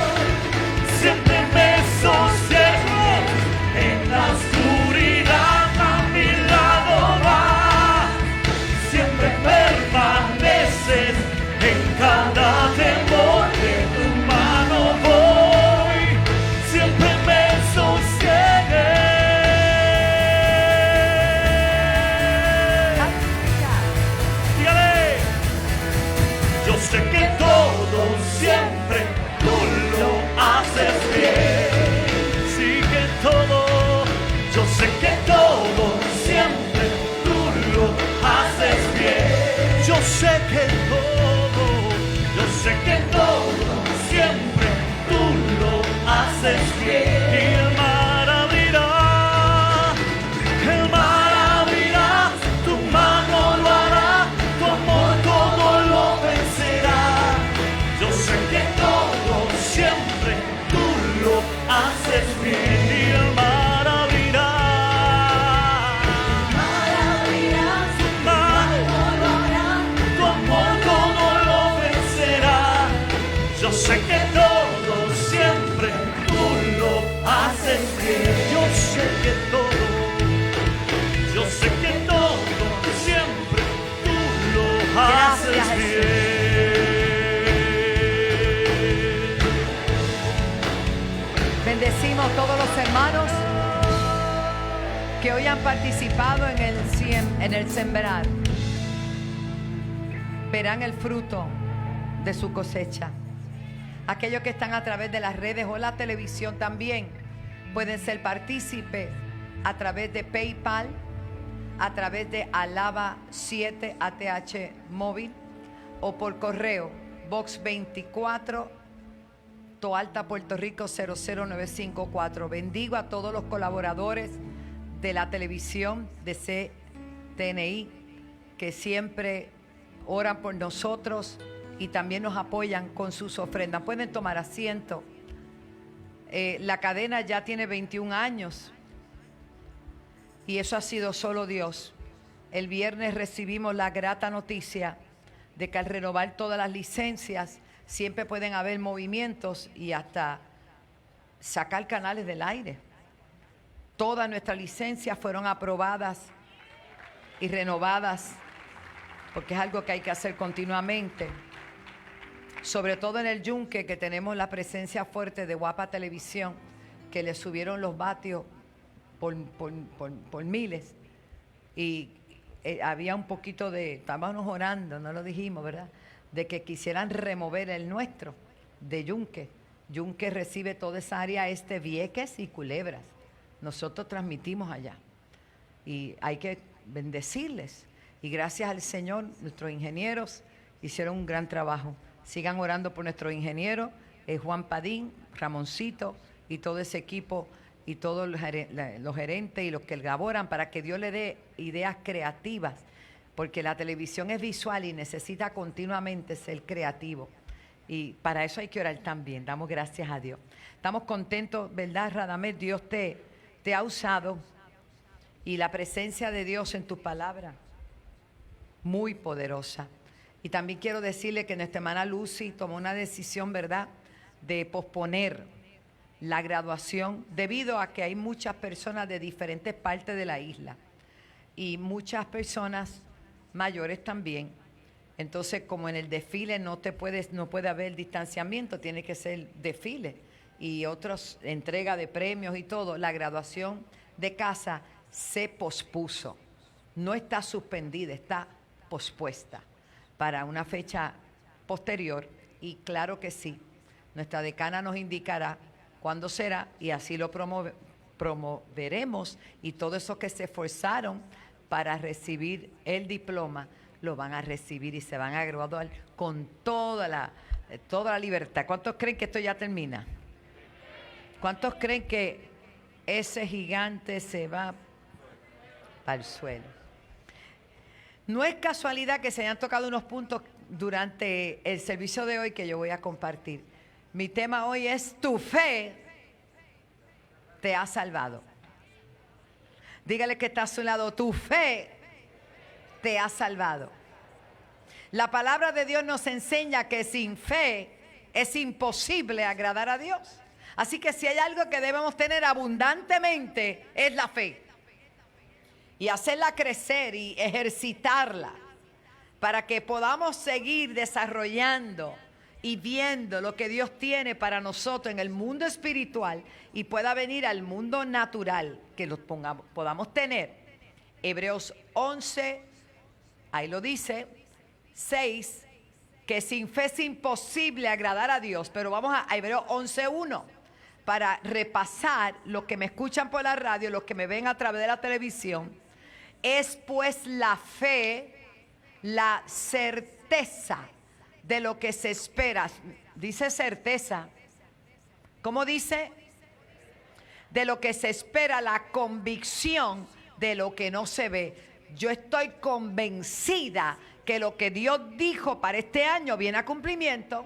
Siempre me sostienes en la oscuridad, a mi lado vas. Siempre permaneces en cada temor de tu mano voy. Siempre me sostienes. Dígale, yo sé que todo siempre tú lo haces bien. Sí que todo, yo sé que todo siempre tú lo haces bien. Yo sé que todo, yo sé que todo siempre tú lo haces bien. Y el mar abrirá, tu mano lo hará, tu amor todo lo vencerá. Yo sé que todo siempre tú lo haces bien. Y el mar abrirá, tu mano lo hará, tu amor todo lo vencerá. Yo sé que todo siempre tú lo haces bien. Yo sé que todo, yo sé que todo siempre tú lo haces Gracias, Jesús. bien. Bendecimos todos los hermanos que hoy han participado en el sembrar. Verán el fruto de su cosecha. Aquellos que están a través de las redes o la televisión también pueden ser partícipes a través de PayPal, a través de Alaba 7 ATH móvil o por correo Box 24 Toalta, Puerto Rico 00954. Bendigo a todos los colaboradores de la televisión de CTNI que siempre oran por nosotros y también nos apoyan con sus ofrendas. Pueden tomar asiento. La cadena ya tiene 21 años y eso ha sido solo Dios. El viernes recibimos la grata noticia de que al renovar todas las licencias siempre pueden haber movimientos y hasta sacar canales del aire. Todas nuestras licencias fueron aprobadas y renovadas, porque es algo que hay que hacer continuamente. Sobre todo en el Yunque, que tenemos la presencia fuerte de Guapa Televisión, que le subieron los vatios por miles. Y había un poquito estábamos orando, no lo dijimos, ¿verdad?, de que quisieran remover el nuestro, de Yunque. Yunque recibe toda esa área Vieques y Culebras. Nosotros transmitimos allá. Y hay que bendecirles. Y gracias al Señor, nuestros ingenieros hicieron un gran trabajo. Sigan orando por nuestros ingenieros, Juan Padín, Ramoncito y todo ese equipo y todos los gerentes y los que laboran, para que Dios le dé ideas creativas, porque la televisión es visual y necesita continuamente ser creativo. Y para eso hay que orar también. Damos gracias a Dios. Estamos contentos, ¿verdad, Radamés? Dios te ha usado, y la presencia de Dios en tu palabra, muy poderosa. Y también quiero decirle que nuestra hermana Lucy tomó una decisión, ¿verdad?, de posponer la graduación debido a que hay muchas personas de diferentes partes de la isla y muchas personas mayores también. Entonces, como en el desfile no puede haber distanciamiento, tiene que ser desfile y otros entrega de premios y todo, la graduación de casa se pospuso. No está suspendida, está pospuesta para una fecha posterior, y claro que sí, nuestra decana nos indicará cuándo será y así lo promoveremos, y todos esos que se esforzaron para recibir el diploma lo van a recibir y se van a graduar con toda la libertad. ¿Cuántos creen que esto ya termina? ¿Cuántos creen que ese gigante se va para el suelo? No es casualidad que se hayan tocado unos puntos durante el servicio de hoy que yo voy a compartir. Mi tema hoy es: tu fe te ha salvado. Dígale que está a su lado: tu fe te ha salvado. La palabra de Dios nos enseña que sin fe es imposible agradar a Dios. Así que si hay algo que debemos tener abundantemente, es la fe. Y hacerla crecer y ejercitarla para que podamos seguir desarrollando y viendo lo que Dios tiene para nosotros en el mundo espiritual y pueda venir al mundo natural, que lo podamos tener. Hebreos 11, ahí lo dice, 6, que sin fe es imposible agradar a Dios. Pero vamos a Hebreos 11:1 para repasar lo que me escuchan por la radio, los que me ven a través de la televisión. Es pues la fe, la certeza de lo que se espera. Dice certeza. ¿Cómo dice? De lo que se espera, la convicción de lo que no se ve. Yo estoy convencida que lo que Dios dijo para este año viene a cumplimiento.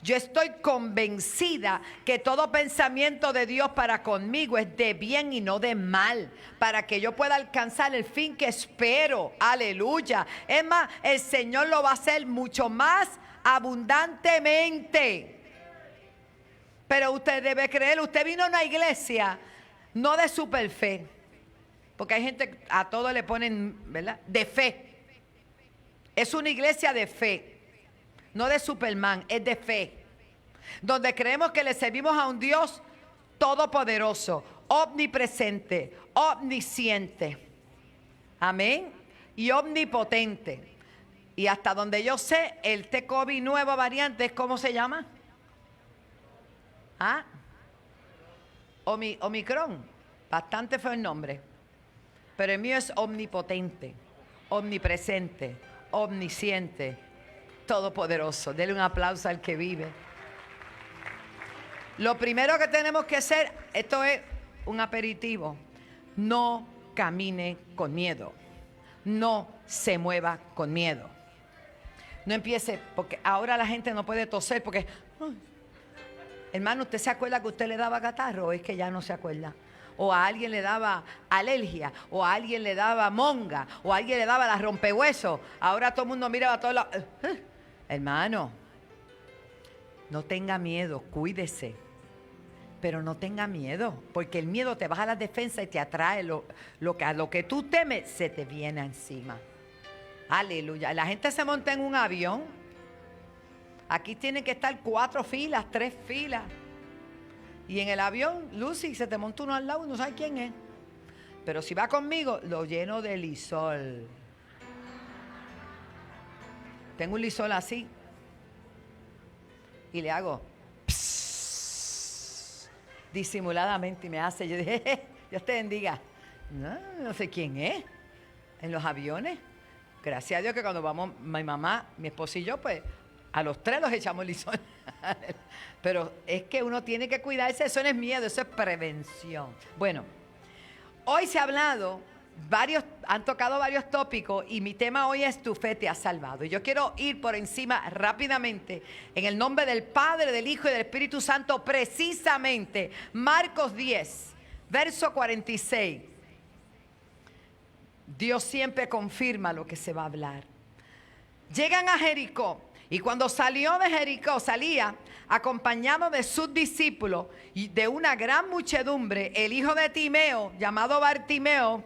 Yo estoy convencida que todo pensamiento de Dios para conmigo es de bien y no de mal, para que yo pueda alcanzar el fin que espero. Aleluya. Es más, el Señor lo va a hacer mucho más abundantemente. Pero usted debe creer. Usted vino a una iglesia no de super fe, porque hay gente, a todo le ponen, ¿verdad?, de fe. Es una iglesia de fe. No de Superman, es de fe. Donde creemos que le servimos a un Dios todopoderoso, omnipresente, omnisciente. Amén. Y omnipotente. Y hasta donde yo sé, el T-COVID nueva variante, ¿cómo se llama? ¿Ah? Omicron. Bastante fue el nombre. Pero el mío es omnipotente, omnipresente, omnisciente, todopoderoso. Dele un aplauso al que vive. Lo primero que tenemos que hacer, esto es un aperitivo: no camine con miedo, no se mueva con miedo. No empiece, porque ahora la gente no puede toser porque, hermano, ¿usted se acuerda que usted le daba catarro o es que ya no se acuerda? o a alguien le daba alergia, o a alguien le daba monga, o a alguien le daba la rompehuesos. Ahora todo el mundo mira a todos lados. Hermano, no tenga miedo, cuídese. Pero no tenga miedo, porque el miedo te baja las defensas y te atrae a lo que tú temes, se te viene encima. Aleluya. La gente se monta en un avión. Aquí tienen que estar 4 filas, 3 filas. Y en el avión, Lucy, se te monta uno al lado y no sabes quién es. Pero si va conmigo, lo lleno de lisol. Tengo un lisol así. Y le hago disimuladamente y me hace. Yo dije, Dios te bendiga. No sé quién es. En los aviones. Gracias a Dios que cuando vamos, mi mamá, mi esposo y yo, pues a los 3 los echamos lisón. Pero es que uno tiene que cuidarse. Eso no es miedo, eso es prevención. Bueno, hoy se ha hablado, han tocado varios tópicos y mi tema hoy es tu fe te ha salvado. Y yo quiero ir por encima rápidamente en el nombre del Padre, del Hijo y del Espíritu Santo, precisamente Marcos 10, verso 46. Dios siempre confirma lo que se va a hablar. Llegan a Jericó y cuando salió de Jericó, salía acompañado de sus discípulos y de una gran muchedumbre, el hijo de Timeo, llamado Bartimeo,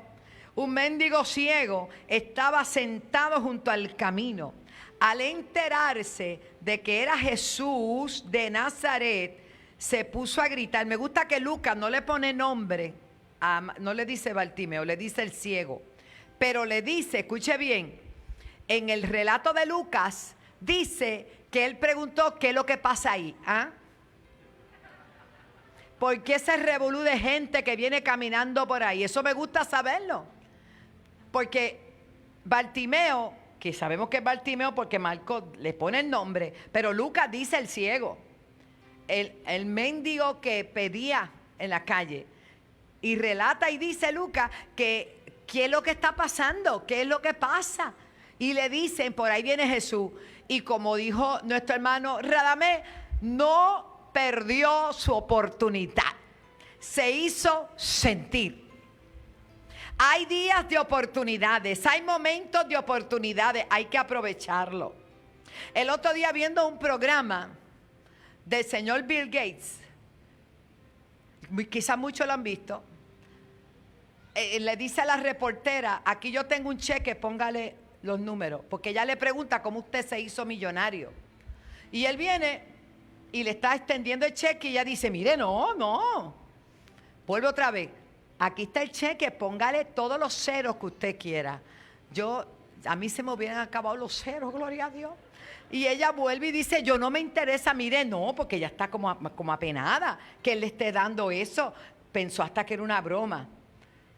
un mendigo ciego, estaba sentado junto al camino. Al enterarse de que era Jesús de Nazaret, se puso a gritar. Me gusta que Lucas no le pone nombre, no le dice Bartimeo, le dice el ciego. Pero le dice, escuche bien, en el relato de Lucas dice que él preguntó qué es lo que pasa ahí. ¿Por qué ese revolú de gente que viene caminando por ahí? Eso me gusta saberlo. Porque Bartimeo, que sabemos que es Bartimeo porque Marcos le pone el nombre, pero Lucas dice el ciego, el mendigo que pedía en la calle. Y relata y dice Lucas que ¿qué es lo que está pasando? ¿Qué es lo que pasa? Y le dicen, por ahí viene Jesús. Y como dijo nuestro hermano Radamés, no perdió su oportunidad. Se hizo sentir. Hay días de oportunidades, hay momentos de oportunidades, hay que aprovecharlo. El otro día viendo un programa del señor Bill Gates, quizás muchos lo han visto, le dice a la reportera, aquí yo tengo un cheque, póngale los números, porque ella le pregunta cómo usted se hizo millonario. Y él viene y le está extendiendo el cheque y ella dice, mire, no, vuelve otra vez, aquí está el cheque, póngale todos los ceros que usted quiera. A mí se me hubieran acabado los ceros, gloria a Dios. Y ella vuelve y dice, yo no me interesa, mire, no, porque ella está como apenada que él le esté dando eso. Pensó hasta que era una broma.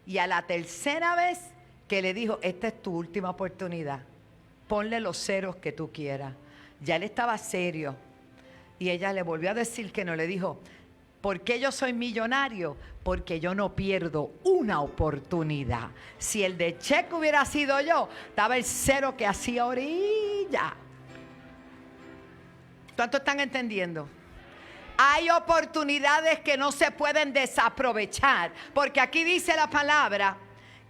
Y a la tercera vez que le dijo, esta es tu última oportunidad, ponle los ceros que tú quieras. Ya él estaba serio. Y ella le volvió a decir que no, le dijo, ¿por qué yo soy millonario? Porque yo no pierdo una oportunidad. Si el de cheque hubiera sido yo, estaba el cero que hacía orilla. ¿Cuántos están entendiendo? Hay oportunidades que no se pueden desaprovechar, porque aquí dice la palabra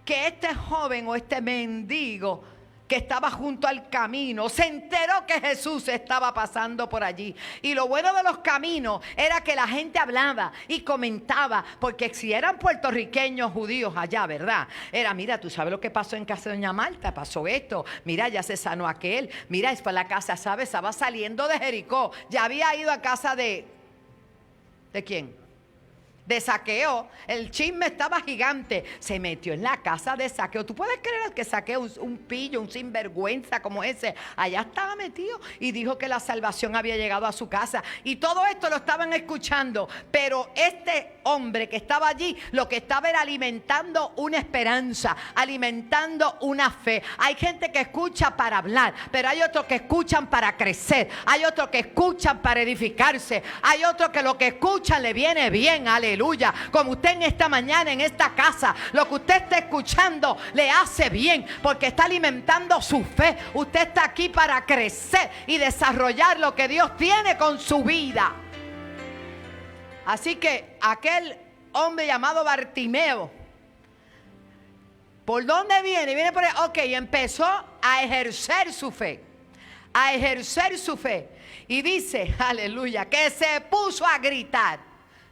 que este joven o este mendigo que estaba junto al camino se enteró que Jesús estaba pasando por allí. Y lo bueno de los caminos era que la gente hablaba y comentaba, porque si eran puertorriqueños judíos allá, ¿verdad? Era, mira, tú sabes lo que pasó en casa de doña Marta, pasó esto, mira, ya se sanó aquel, mira, es para la casa, ¿sabes? Estaba saliendo de Jericó, ya había ido a casa ¿de quién? De Zaqueo. El chisme estaba gigante. Se metió en la casa de Zaqueo. ¿Tú puedes creer que Zaqueo, un pillo, un sinvergüenza como ese, allá estaba metido? Y dijo que la salvación había llegado a su casa. Y todo esto lo estaban escuchando. Pero este hombre que estaba allí, lo que estaba era alimentando una esperanza, alimentando una fe. Hay gente que escucha para hablar, pero hay otros que escuchan para crecer. Hay otros que escuchan para edificarse. Hay otros que lo que escuchan le viene bien. Aleluya. Como usted en esta mañana, en esta casa, lo que usted está escuchando le hace bien, porque está alimentando su fe. Usted está aquí para crecer y desarrollar lo que Dios tiene con su vida. Así que aquel hombre llamado Bartimeo. ¿Por dónde viene? Viene por ahí. Ok, empezó a ejercer su fe. A ejercer su fe. Y dice, aleluya, que se puso a gritar.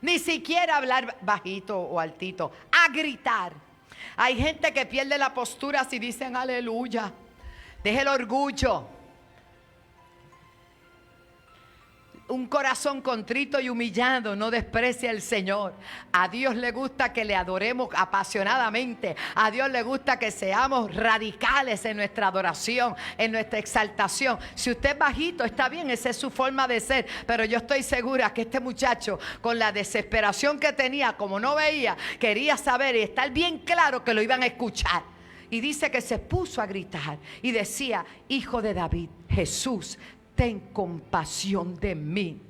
Ni siquiera hablar bajito o altito. A gritar. Hay gente que pierde la postura si dicen aleluya. Deje el orgullo. Un corazón contrito y humillado no desprecia al Señor. A Dios le gusta que le adoremos apasionadamente. A Dios le gusta que seamos radicales en nuestra adoración, en nuestra exaltación. Si usted es bajito, está bien, esa es su forma de ser. Pero yo estoy segura que este muchacho, con la desesperación que tenía, como no veía, quería saber y estar bien claro que lo iban a escuchar. Y dice que se puso a gritar y decía: Hijo de David, Jesús, ten compasión de mí.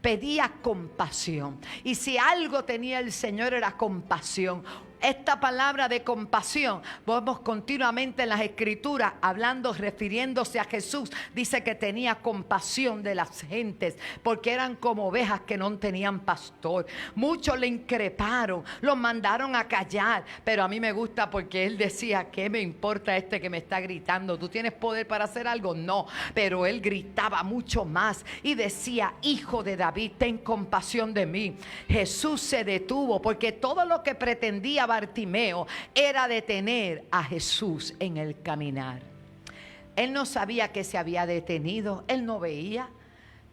Pedía compasión. Y si algo tenía el Señor era compasión. Esta palabra de compasión, vemos continuamente en las Escrituras hablando, refiriéndose a Jesús. Dice que tenía compasión de las gentes, porque eran como ovejas que no tenían pastor. Muchos le increparon, los mandaron a callar, pero a mí me gusta porque él decía: ¿qué me importa este que me está gritando? ¿Tú tienes poder para hacer algo? No, pero él gritaba mucho más y decía: Hijo de David, ten compasión de mí. Jesús se detuvo porque todo lo que pretendía Bartimeo era detener a Jesús en el caminar. Él no sabía que se había detenido, él no veía,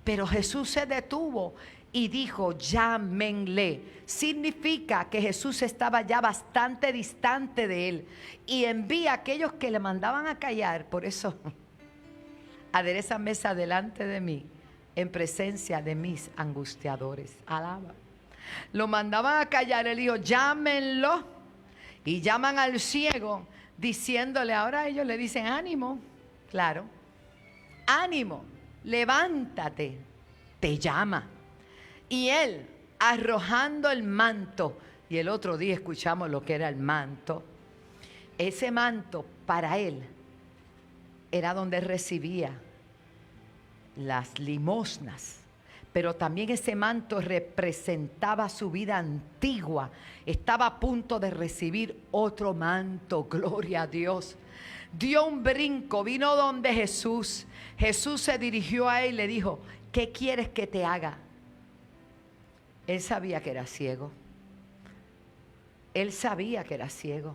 pero Jesús se detuvo y dijo: llámenle. Significa que Jesús estaba ya bastante distante de él y envía a aquellos que le mandaban a callar. Por eso, adereza mesa delante de mí en presencia de mis angustiadores. Alaba. Lo mandaban a callar. Él dijo: llámenlo. Y llaman al ciego diciéndole, ahora ellos le dicen: ánimo, claro, ánimo, levántate, te llama. Y él, arrojando el manto, y el otro día escuchamos lo que era el manto. Ese manto para él era donde recibía las limosnas. Pero también ese manto representaba su vida antigua. Estaba a punto de recibir otro manto, gloria a Dios. Dio un brinco, vino donde Jesús. Jesús se dirigió a él y le dijo: ¿qué quieres que te haga? Él sabía que era ciego. Él sabía que era ciego.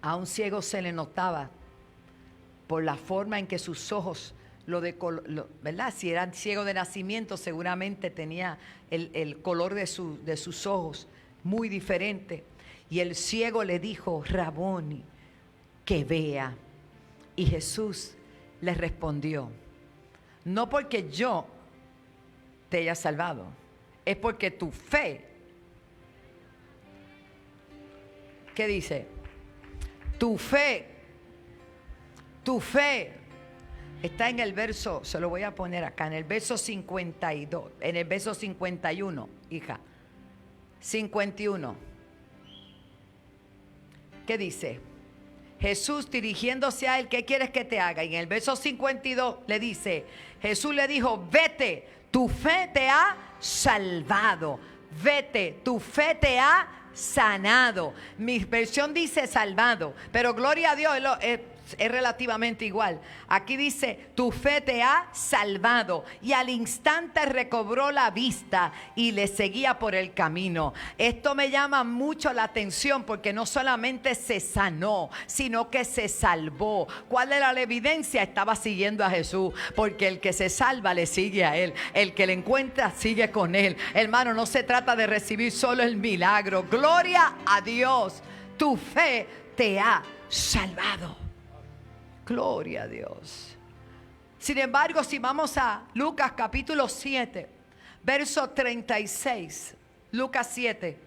A un ciego se le notaba por la forma en que sus ojos, ¿verdad? Si era ciego de nacimiento, seguramente tenía el color de sus ojos muy diferente. Y el ciego le dijo: Raboni, que vea. Y Jesús le respondió: no porque yo te haya salvado, es porque tu fe. ¿Qué dice? Tu fe está en el verso, se lo voy a poner acá, en el verso 52, en el verso 51, hija. 51. ¿Qué dice? Jesús dirigiéndose a él: ¿qué quieres que te haga? Y en el verso 52 le dice, Jesús le dijo: vete, tu fe te ha salvado. Vete, tu fe te ha sanado. Mi versión dice salvado, pero gloria a Dios, es relativamente igual. Aquí dice: tu fe te ha salvado. Y al instante recobró la vista y le seguía por el camino. Esto me llama mucho la atención, porque no solamente se sanó, sino que se salvó. ¿Cuál era la evidencia? Estaba siguiendo a Jesús, porque el que se salva le sigue a él, el que le encuentra sigue con él. Hermano, no se trata de recibir solo el milagro. Gloria a Dios, tu fe te ha salvado. Gloria a Dios. Sin embargo, si vamos a Lucas capítulo 7, verso 36, Lucas 7,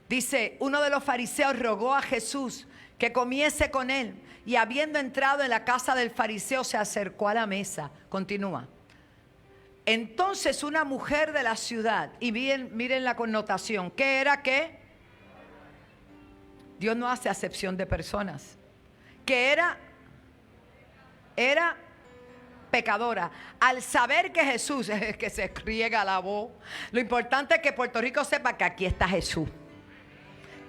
dice: uno de los fariseos rogó a Jesús que comiese con él, y habiendo entrado en la casa del fariseo se acercó a la mesa. Continúa. Entonces una mujer de la ciudad, y miren la connotación, ¿qué era qué? Dios no hace acepción de personas. ¿Qué era pecadora, al saber que Jesús es el que se riega la voz. Lo importante es que Puerto Rico sepa que aquí está Jesús,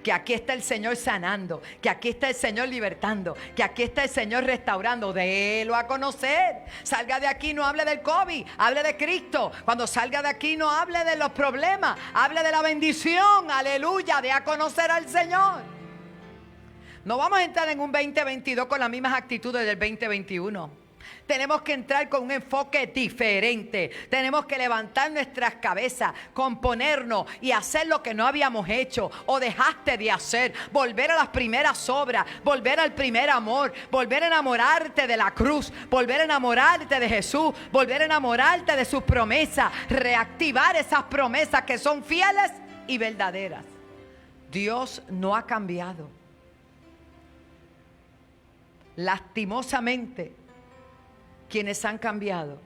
que aquí está el Señor sanando, que aquí está el Señor libertando, que aquí está el Señor restaurando. Délo a conocer. Salga de aquí, no hable del COVID, hable de Cristo. Cuando salga de aquí, no hable de los problemas, hable de la bendición. Aleluya, de a conocer al Señor. No vamos a entrar en un 2022 con las mismas actitudes del 2021. Tenemos que entrar con un enfoque diferente. Tenemos que levantar nuestras cabezas, componernos y hacer lo que no habíamos hecho o dejaste de hacer. Volver a las primeras obras, volver al primer amor, volver a enamorarte de la cruz, volver a enamorarte de Jesús, volver a enamorarte de sus promesas, reactivar esas promesas que son fieles y verdaderas. Dios no ha cambiado. Lastimosamente, quienes han cambiado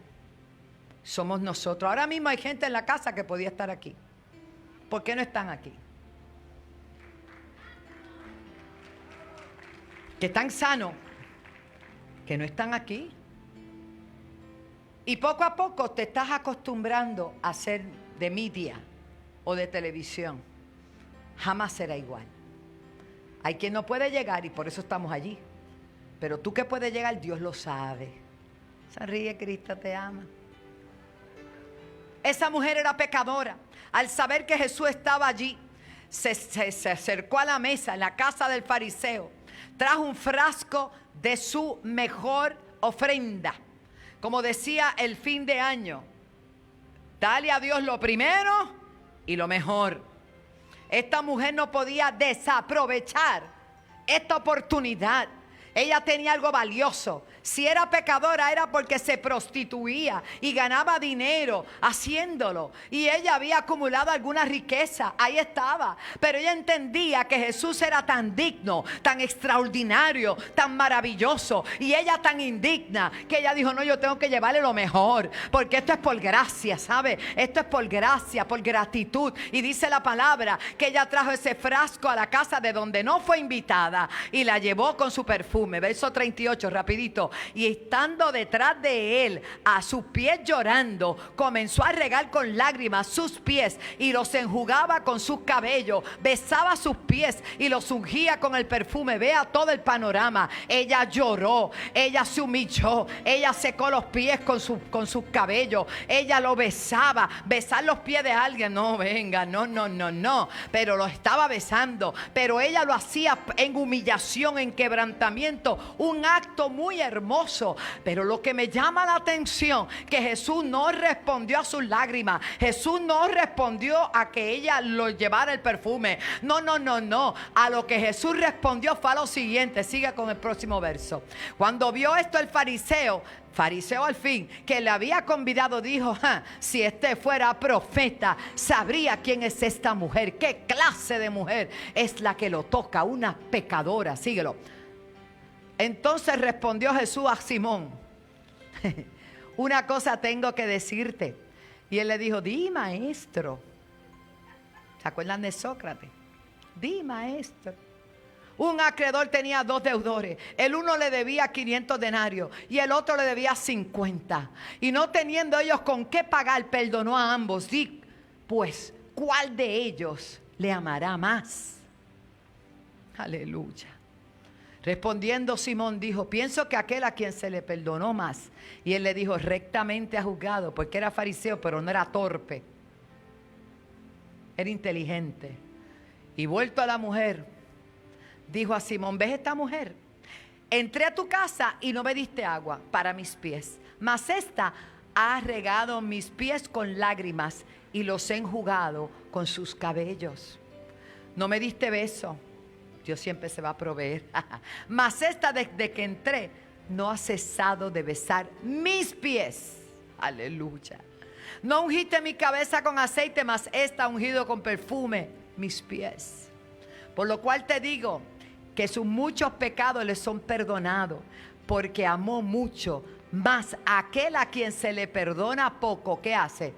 somos nosotros. Ahora mismo hay gente en la casa que podía estar aquí. ¿Por qué no están aquí? Que están sanos, que no están aquí. Y poco a poco te estás acostumbrando a ser de media o de televisión. Jamás será igual. Hay quien no puede llegar y por eso estamos allí. Pero tú que puedes llegar, Dios lo sabe. Sonríe, Cristo te ama. Esa mujer era pecadora. Al saber que Jesús estaba allí, se acercó a la mesa en la casa del fariseo. Trajo un frasco de su mejor ofrenda. Como decía el fin de año, dale a Dios lo primero y lo mejor. Esta mujer no podía desaprovechar esta oportunidad. Ella tenía algo valioso. Si era pecadora era porque se prostituía y ganaba dinero haciéndolo. Y ella había acumulado alguna riqueza. Ahí estaba. Pero ella entendía que Jesús era tan digno, tan extraordinario, tan maravilloso. Y ella tan indigna que ella dijo, no, yo tengo que llevarle lo mejor. Porque esto es por gracia, ¿sabe? Esto es por gracia, por gratitud. Y dice la palabra que ella trajo ese frasco a la casa de donde no fue invitada y la llevó con su perfume. Verso 38, rapidito. Y estando detrás de él, a sus pies llorando, comenzó a regar con lágrimas sus pies y los enjugaba con sus cabellos, besaba sus pies y los ungía con el perfume. Vea todo el panorama. Ella lloró, ella se humilló, ella secó los pies con sus cabellos, ella lo besaba. Besar los pies de alguien, no, venga, no, pero lo estaba besando, pero ella lo hacía en humillación, en quebrantamiento, un acto muy hermoso. Pero lo que me llama la atención, que Jesús no respondió a sus lágrimas. Jesús no respondió a que ella lo llevara el perfume. No. A lo que Jesús respondió fue a lo siguiente. Siga con el próximo verso. Cuando vio esto el fariseo al fin, que le había convidado, dijo, si este fuera profeta, sabría quién es esta mujer, qué clase de mujer es la que lo toca, una pecadora. Síguelo. Entonces respondió Jesús a Simón, una cosa tengo que decirte. Y él le dijo, di, maestro. ¿Se acuerdan de Sócrates? Di, maestro. Un acreedor tenía 2 deudores. El uno le debía 500 denarios y el otro le debía 50. Y no teniendo ellos con qué pagar, perdonó a ambos. Di, pues, ¿cuál de ellos le amará más? Aleluya. Respondiendo Simón dijo, pienso que aquel a quien se le perdonó más. Y él le dijo, rectamente ha juzgado, porque era fariseo, pero no era torpe. Era inteligente. Y vuelto a la mujer, dijo a Simón, ¿ves esta mujer? Entré a tu casa y no me diste agua para mis pies, mas esta ha regado mis pies con lágrimas y los he enjugado con sus cabellos. No me diste beso. Dios siempre se va a proveer. Mas esta desde que entré no ha cesado de besar mis pies. Aleluya. No ungiste mi cabeza con aceite, mas esta ha ungido con perfume mis pies. Por lo cual te digo que sus muchos pecados les son perdonados, porque amó mucho. Mas aquel a quien se le perdona poco, ¿qué hace?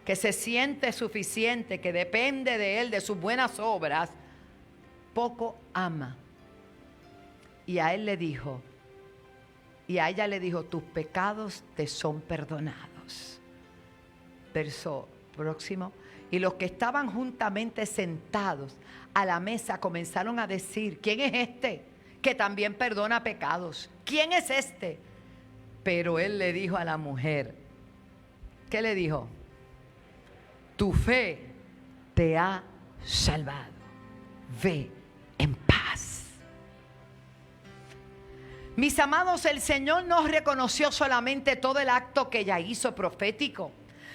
Que se siente suficiente, que depende de él, de sus buenas obras, poco ama. Y a él le dijo, Y a ella le dijo, tus pecados te son perdonados. Verso próximo. Y los que estaban juntamente sentados a la mesa comenzaron a decir, ¿quién es este que también perdona pecados? ¿Quién es este? Pero él le dijo a la mujer, ¿qué le dijo? Tu fe te ha salvado. Ve en paz. Mis amados, el Señor no reconoció solamente todo el acto que ella hizo profético,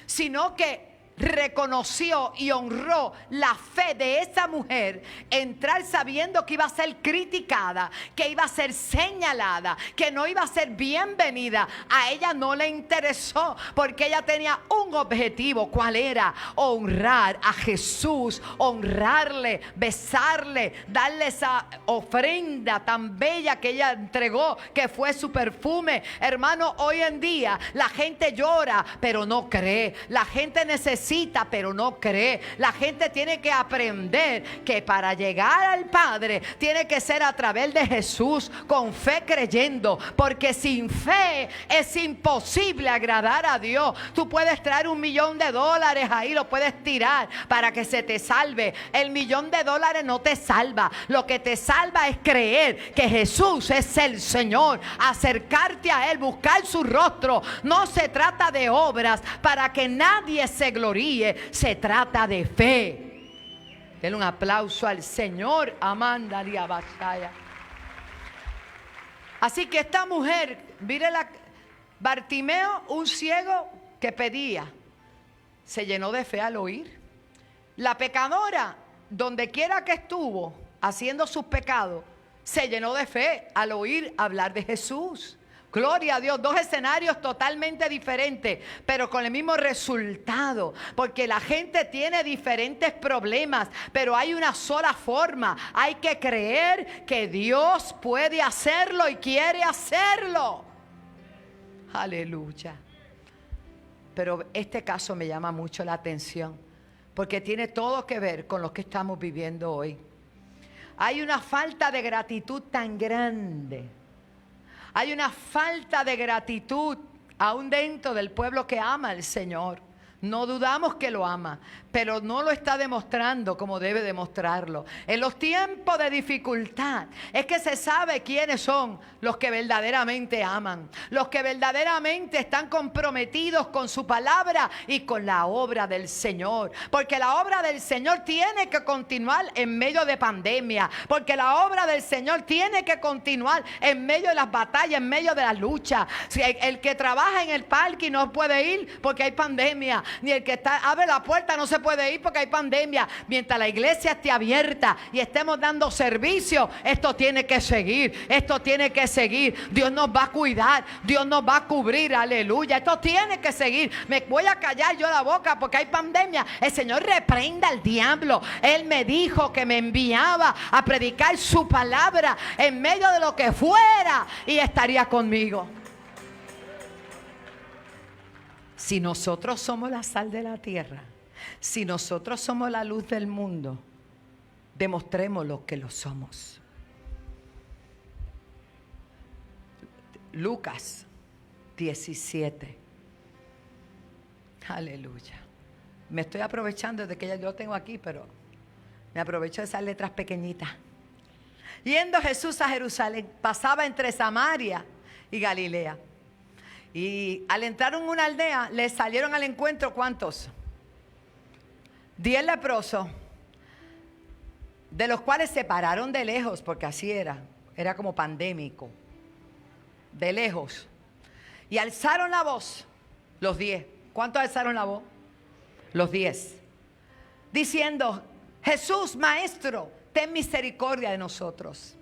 sino que reconoció y honró la fe de esa mujer, entrar sabiendo que iba a ser criticada, que iba a ser señalada, que no iba a ser bienvenida. A ella no le interesó, porque ella tenía un objetivo. ¿Cuál era? Honrar a Jesús, honrarle, besarle, darle esa ofrenda tan bella que ella entregó, que fue su perfume. Hermano, hoy en día la gente llora pero no cree, la gente necesita pero no cree. La gente tiene que aprender que para llegar al Padre tiene que ser a través de Jesús, con fe, creyendo, porque sin fe es imposible agradar a Dios. Tú puedes traer $1,000,000 ahí, lo puedes tirar para que se te salve. el $1,000,000 no te salva. Lo que te salva es creer que Jesús es el Señor, acercarte a Él, buscar su rostro. No se trata de obras para que nadie se gloríe, se trata de fe. Denle un aplauso al Señor. Amanda Batalla. Así que esta mujer, mire Bartimeo, un ciego que pedía, se llenó de fe al oír. La pecadora, donde quiera que estuvo haciendo sus pecados, se llenó de fe al oír hablar de Jesús. Gloria a Dios, dos escenarios totalmente diferentes, pero con el mismo resultado, porque la gente tiene diferentes problemas, pero hay una sola forma. Hay que creer que Dios puede hacerlo y quiere hacerlo. Aleluya. Pero este caso me llama mucho la atención, porque tiene todo que ver con lo que estamos viviendo hoy. Hay una falta de gratitud tan grande. Hay una falta de gratitud aún dentro del pueblo que ama al Señor. No dudamos que lo ama, pero no lo está demostrando como debe demostrarlo. En los tiempos de dificultad es que se sabe quiénes son los que verdaderamente aman, los que verdaderamente están comprometidos con su palabra y con la obra del Señor. Porque la obra del Señor tiene que continuar en medio de pandemia, porque la obra del Señor tiene que continuar en medio de las batallas, en medio de las luchas. Si el que trabaja en el parque no puede ir porque hay pandemia, ni el que abre la puerta no se puede ir porque hay pandemia. Mientras la iglesia esté abierta y estemos dando servicio, esto tiene que seguir, esto tiene que seguir. Dios nos va a cuidar, Dios nos va a cubrir, aleluya. Esto tiene que seguir. Me voy a callar yo la boca porque hay pandemia. El Señor reprenda al diablo. Él me dijo que me enviaba a predicar su palabra en medio de lo que fuera y estaría conmigo. Si nosotros somos la sal de la tierra, si nosotros somos la luz del mundo, demostremos lo que lo somos. Lucas 17. Aleluya. Me estoy aprovechando de que ya yo lo tengo aquí, pero me aprovecho de esas letras pequeñitas. Yendo Jesús a Jerusalén, pasaba entre Samaria y Galilea. Y al entrar en una aldea, le salieron al encuentro, ¿cuántos? 10 leprosos, de los cuales se pararon de lejos, porque así era como pandémico, de lejos. Y alzaron la voz, los 10. ¿Cuántos alzaron la voz? Los 10. Diciendo, Jesús, Maestro, ten misericordia de nosotros.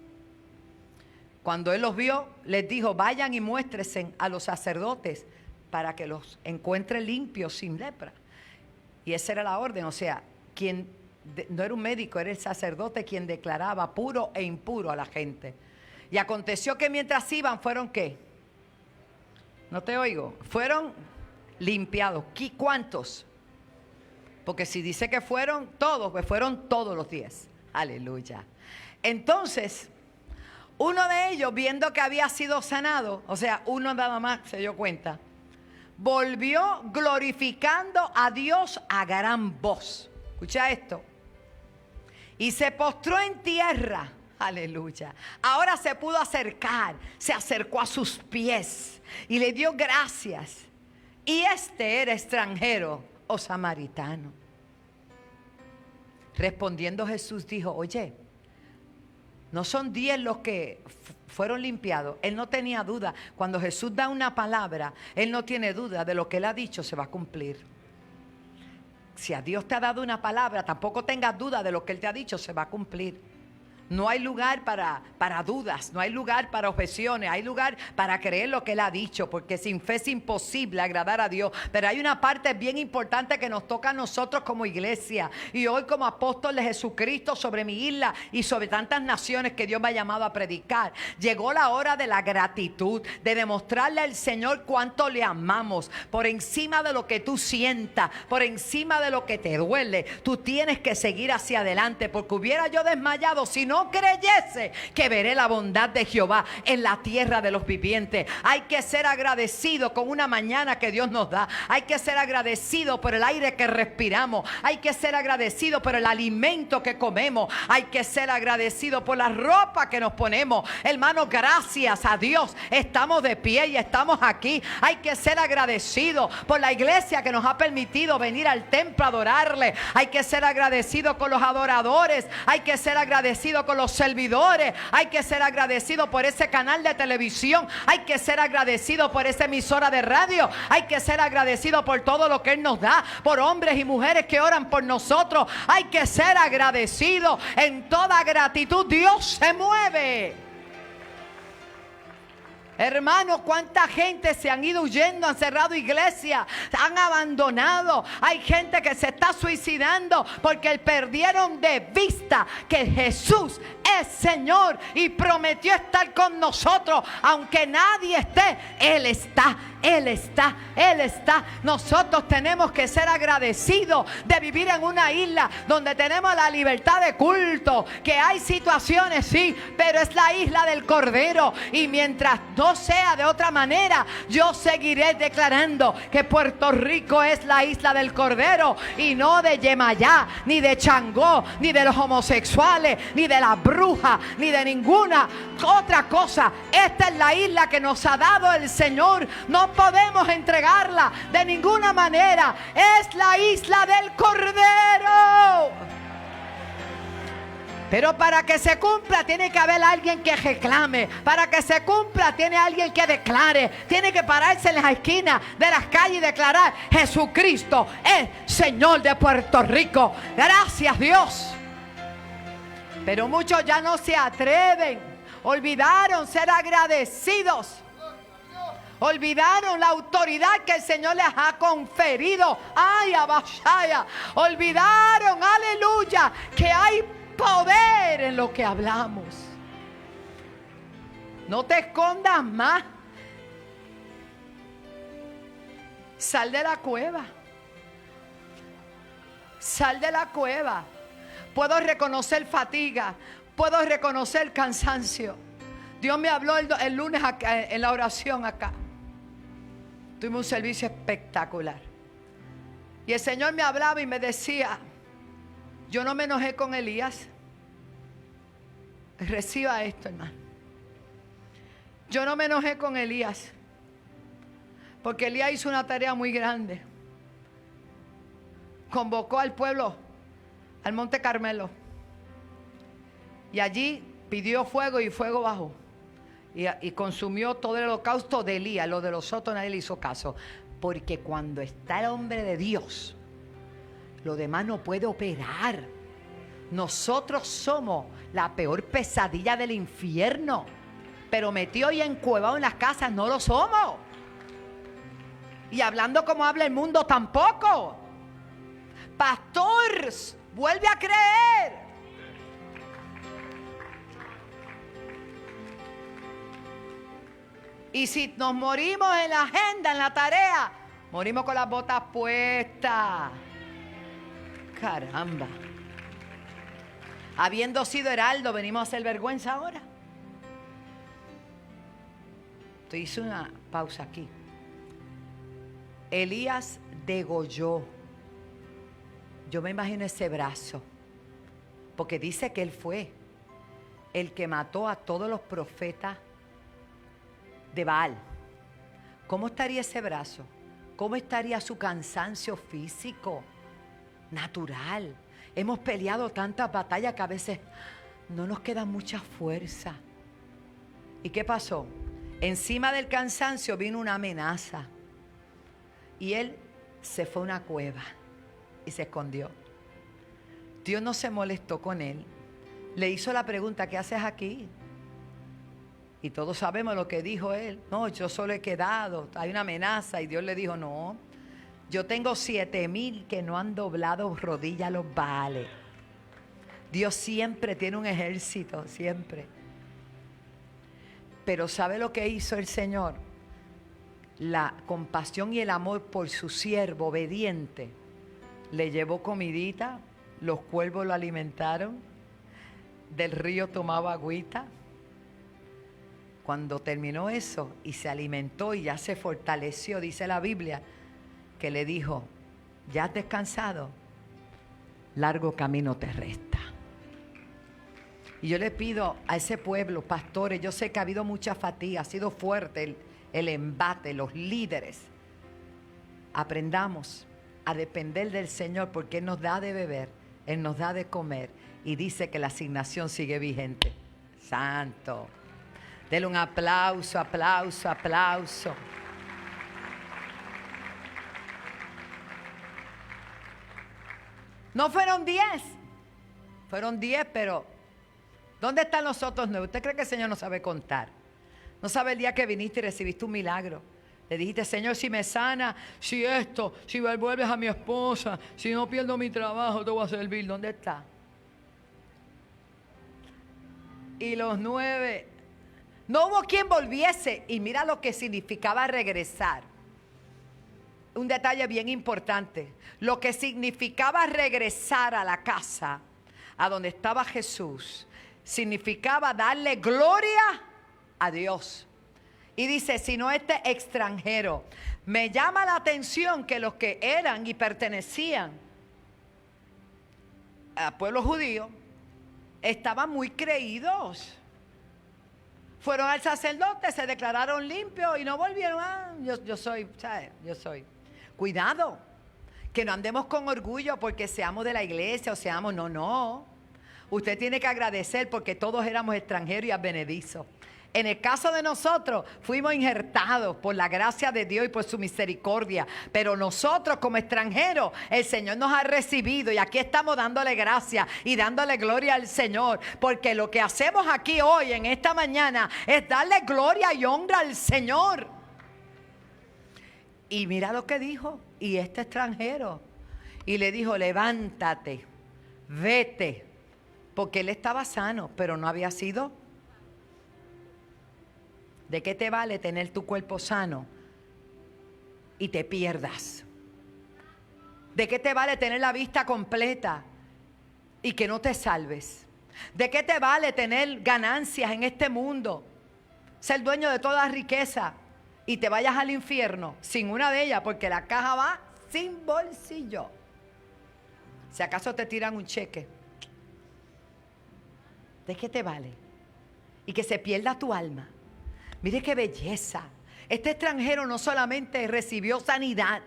Cuando Él los vio, les dijo, vayan y muéstrense a los sacerdotes para que los encuentren limpios sin lepra. Y esa era la orden, o sea, no era un médico, era el sacerdote quien declaraba puro e impuro a la gente. Y aconteció que mientras iban, ¿fueron qué? No te oigo. Fueron limpiados. ¿Cuántos? Porque si dice que fueron todos, pues fueron todos los 10. Aleluya. Entonces, Uno de ellos, viendo que había sido sanado, o sea, uno nada más se dio cuenta, volvió glorificando a Dios a gran voz. Escucha esto. Y se postró en tierra. Aleluya. Ahora se pudo acercar. Se acercó a sus pies y le dio gracias. Y este era extranjero o samaritano. Respondiendo Jesús dijo: oye, ¿no son 10 los que fueron limpiados? Él no tenía duda. Cuando Jesús da una palabra, Él no tiene duda de lo que Él ha dicho se va a cumplir. Si a Dios te ha dado una palabra, tampoco tengas duda de lo que Él te ha dicho se va a cumplir. No hay lugar para dudas, no hay lugar para objeciones, hay lugar para creer lo que Él ha dicho, porque sin fe es imposible agradar a Dios. Pero hay una parte bien importante que nos toca a nosotros como iglesia y hoy como apóstol de Jesucristo sobre mi isla y sobre tantas naciones que Dios me ha llamado a predicar. Llegó la hora de la gratitud, de demostrarle al Señor cuánto le amamos. Por encima de lo que tú sientas, por encima de lo que te duele, tú tienes que seguir hacia adelante, porque hubiera yo desmayado si no creyese que veré la bondad de Jehová en la tierra de los vivientes. Hay que ser agradecido con una mañana que Dios nos da. Hay que ser agradecido por el aire que respiramos. Hay que ser agradecido por el alimento que comemos. Hay que ser agradecido por la ropa que nos ponemos. Hermanos, gracias a Dios estamos de pie y estamos aquí. Hay que ser agradecido por la iglesia que nos ha permitido venir al templo a adorarle. Hay que ser agradecido con los adoradores. Hay que ser agradecido con los servidores. Hay que ser agradecido por ese canal de televisión. Hay que ser agradecido por esa emisora de radio. Hay que ser agradecido por todo lo que Él nos da, por hombres y mujeres que oran por nosotros. Hay que ser agradecido. En toda gratitud Dios se mueve. Hermanos, cuánta gente se han ido huyendo, han cerrado iglesias, han abandonado. Hay gente que se está suicidando porque perdieron de vista que Jesús es Señor y prometió estar con nosotros. Aunque nadie esté, Él está, Él está, Él está. Nosotros tenemos que ser agradecidos de vivir en una isla donde tenemos la libertad de culto. Que hay situaciones, sí, pero es la isla del Cordero. Y mientras no sea de otra manera, yo seguiré declarando que Puerto Rico es la isla del Cordero y no de Yemayá, ni de Changó, ni de los homosexuales, ni de la bruja, ni de ninguna otra cosa. Esta es la isla que nos ha dado el Señor. No podemos entregarla de ninguna manera. Es la isla del Cordero. Pero para que se cumpla tiene que haber alguien que reclame. Para que se cumpla tiene alguien que declare. Tiene que pararse en las esquinas de las calles y declarar: Jesucristo es Señor de Puerto Rico. Gracias, Dios. Pero muchos ya no se atreven. Olvidaron ser agradecidos. Olvidaron la autoridad que el Señor les ha conferido. Ay, abashaya. Olvidaron, aleluya, que hay poder en lo que hablamos. No te escondas más. Sal de la cueva. Sal de la cueva. Puedo reconocer fatiga. Puedo reconocer cansancio. Dios me habló el lunes acá, en la oración acá. Tuvimos un servicio espectacular. Y el Señor me hablaba y me decía: yo no me enojé con Elías. Reciba esto, hermano. Yo no me enojé con Elías, porque Elías hizo una tarea muy grande. Convocó al pueblo al Monte Carmelo. Y allí pidió fuego y fuego bajó. Y consumió todo el holocausto de Elías. Lo de los otros nadie le hizo caso. Porque cuando está el hombre de Dios, lo demás no puede operar. Nosotros somos la peor pesadilla del infierno. Pero metido y encuevado en las casas no lo somos. Y hablando como habla el mundo tampoco. Pastor, vuelve a creer. Y si nos morimos en la agenda, en la tarea, morimos con las botas puestas. Caramba. Habiendo sido heraldo, venimos a hacer vergüenza ahora. esto. Hice una pausa aquí. Elías degolló. Yo me imagino ese brazo. Porque dice que él fue el que mató a todos los profetas de Baal. ¿Cómo estaría ese brazo? ¿Cómo estaría su cansancio físico? Natural. Hemos peleado tantas batallas que a veces no nos queda mucha fuerza. ¿Y qué pasó? Encima del cansancio vino una amenaza. Y él se fue a una cueva y se escondió. Dios no se molestó con él. Le hizo la pregunta, ¿qué haces aquí? Y todos sabemos lo que dijo él. No, yo solo he quedado, hay una amenaza. Y Dios le dijo, no, yo tengo 7,000 que no han doblado rodilla a los Baales. Dios siempre tiene un ejército, siempre. Pero ¿sabe lo que hizo el Señor? La compasión y el amor por su siervo obediente. Le llevó comidita, los cuervos lo alimentaron, del río tomaba agüita. Cuando terminó eso y se alimentó y ya se fortaleció, dice la Biblia, que le dijo, ¿ya has descansado? Largo camino te resta. Y yo le pido a ese pueblo, pastores, yo sé que ha habido mucha fatiga, ha sido fuerte el embate, los líderes. Aprendamos a depender del Señor porque Él nos da de beber, Él nos da de comer y dice que la asignación sigue vigente. Santo. Dele un aplauso, aplauso, aplauso. No fueron 10, fueron 10, pero ¿dónde están los otros 9? ¿Usted cree que el Señor no sabe contar? No sabe el día que viniste y recibiste un milagro. Le dijiste, Señor, si me sana, si esto, si vuelves a mi esposa, si no pierdo mi trabajo, te voy a servir. ¿Dónde está? Y los 9, no hubo quien volviese. Y mira lo que significaba regresar. Un detalle bien importante. Lo que significaba regresar a la casa, a donde estaba Jesús, significaba darle gloria a Dios. Y dice, si no este extranjero. Me llama la atención que los que eran y pertenecían al pueblo judío estaban muy creídos. Fueron al sacerdote, se declararon limpios y no volvieron. Yo soy, ¿sabes? Yo soy. Cuidado, que no andemos con orgullo porque seamos de la iglesia o seamos, no. Usted tiene que agradecer porque todos éramos extranjeros y advenedizos. En el caso de nosotros, fuimos injertados por la gracia de Dios y por su misericordia. Pero nosotros como extranjeros, el Señor nos ha recibido y aquí estamos dándole gracias y dándole gloria al Señor. Porque lo que hacemos aquí hoy, en esta mañana, es darle gloria y honra al Señor. Y mira lo que dijo, y este extranjero. Y le dijo, levántate, vete. Porque él estaba sano, pero no había sido. ¿De qué te vale tener tu cuerpo sano y te pierdas? ¿De qué te vale tener la vista completa y que no te salves? ¿De qué te vale tener ganancias en este mundo? Ser dueño de toda riqueza y te vayas al infierno sin una de ellas porque la caja va sin bolsillo. Si acaso te tiran un cheque, ¿de qué te vale? Y que se pierda tu alma. Mire qué belleza. Este extranjero no solamente recibió sanidad,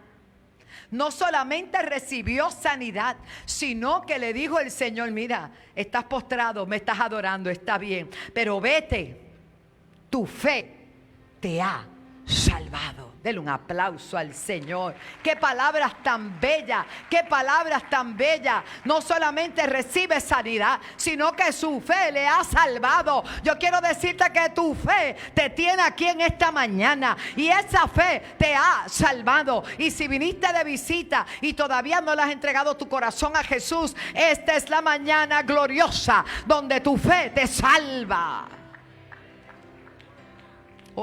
sino que le dijo el Señor, mira, estás postrado, me estás adorando, está bien, pero vete, tu fe te ha salvado. Dele un aplauso al Señor. Qué palabras tan bellas, qué palabras tan bellas. No solamente recibe sanidad, sino que su fe le ha salvado. Yo quiero decirte que tu fe te tiene aquí en esta mañana y esa fe te ha salvado. Y si viniste de visita y todavía no le has entregado tu corazón a Jesús, esta es la mañana gloriosa donde tu fe te salva.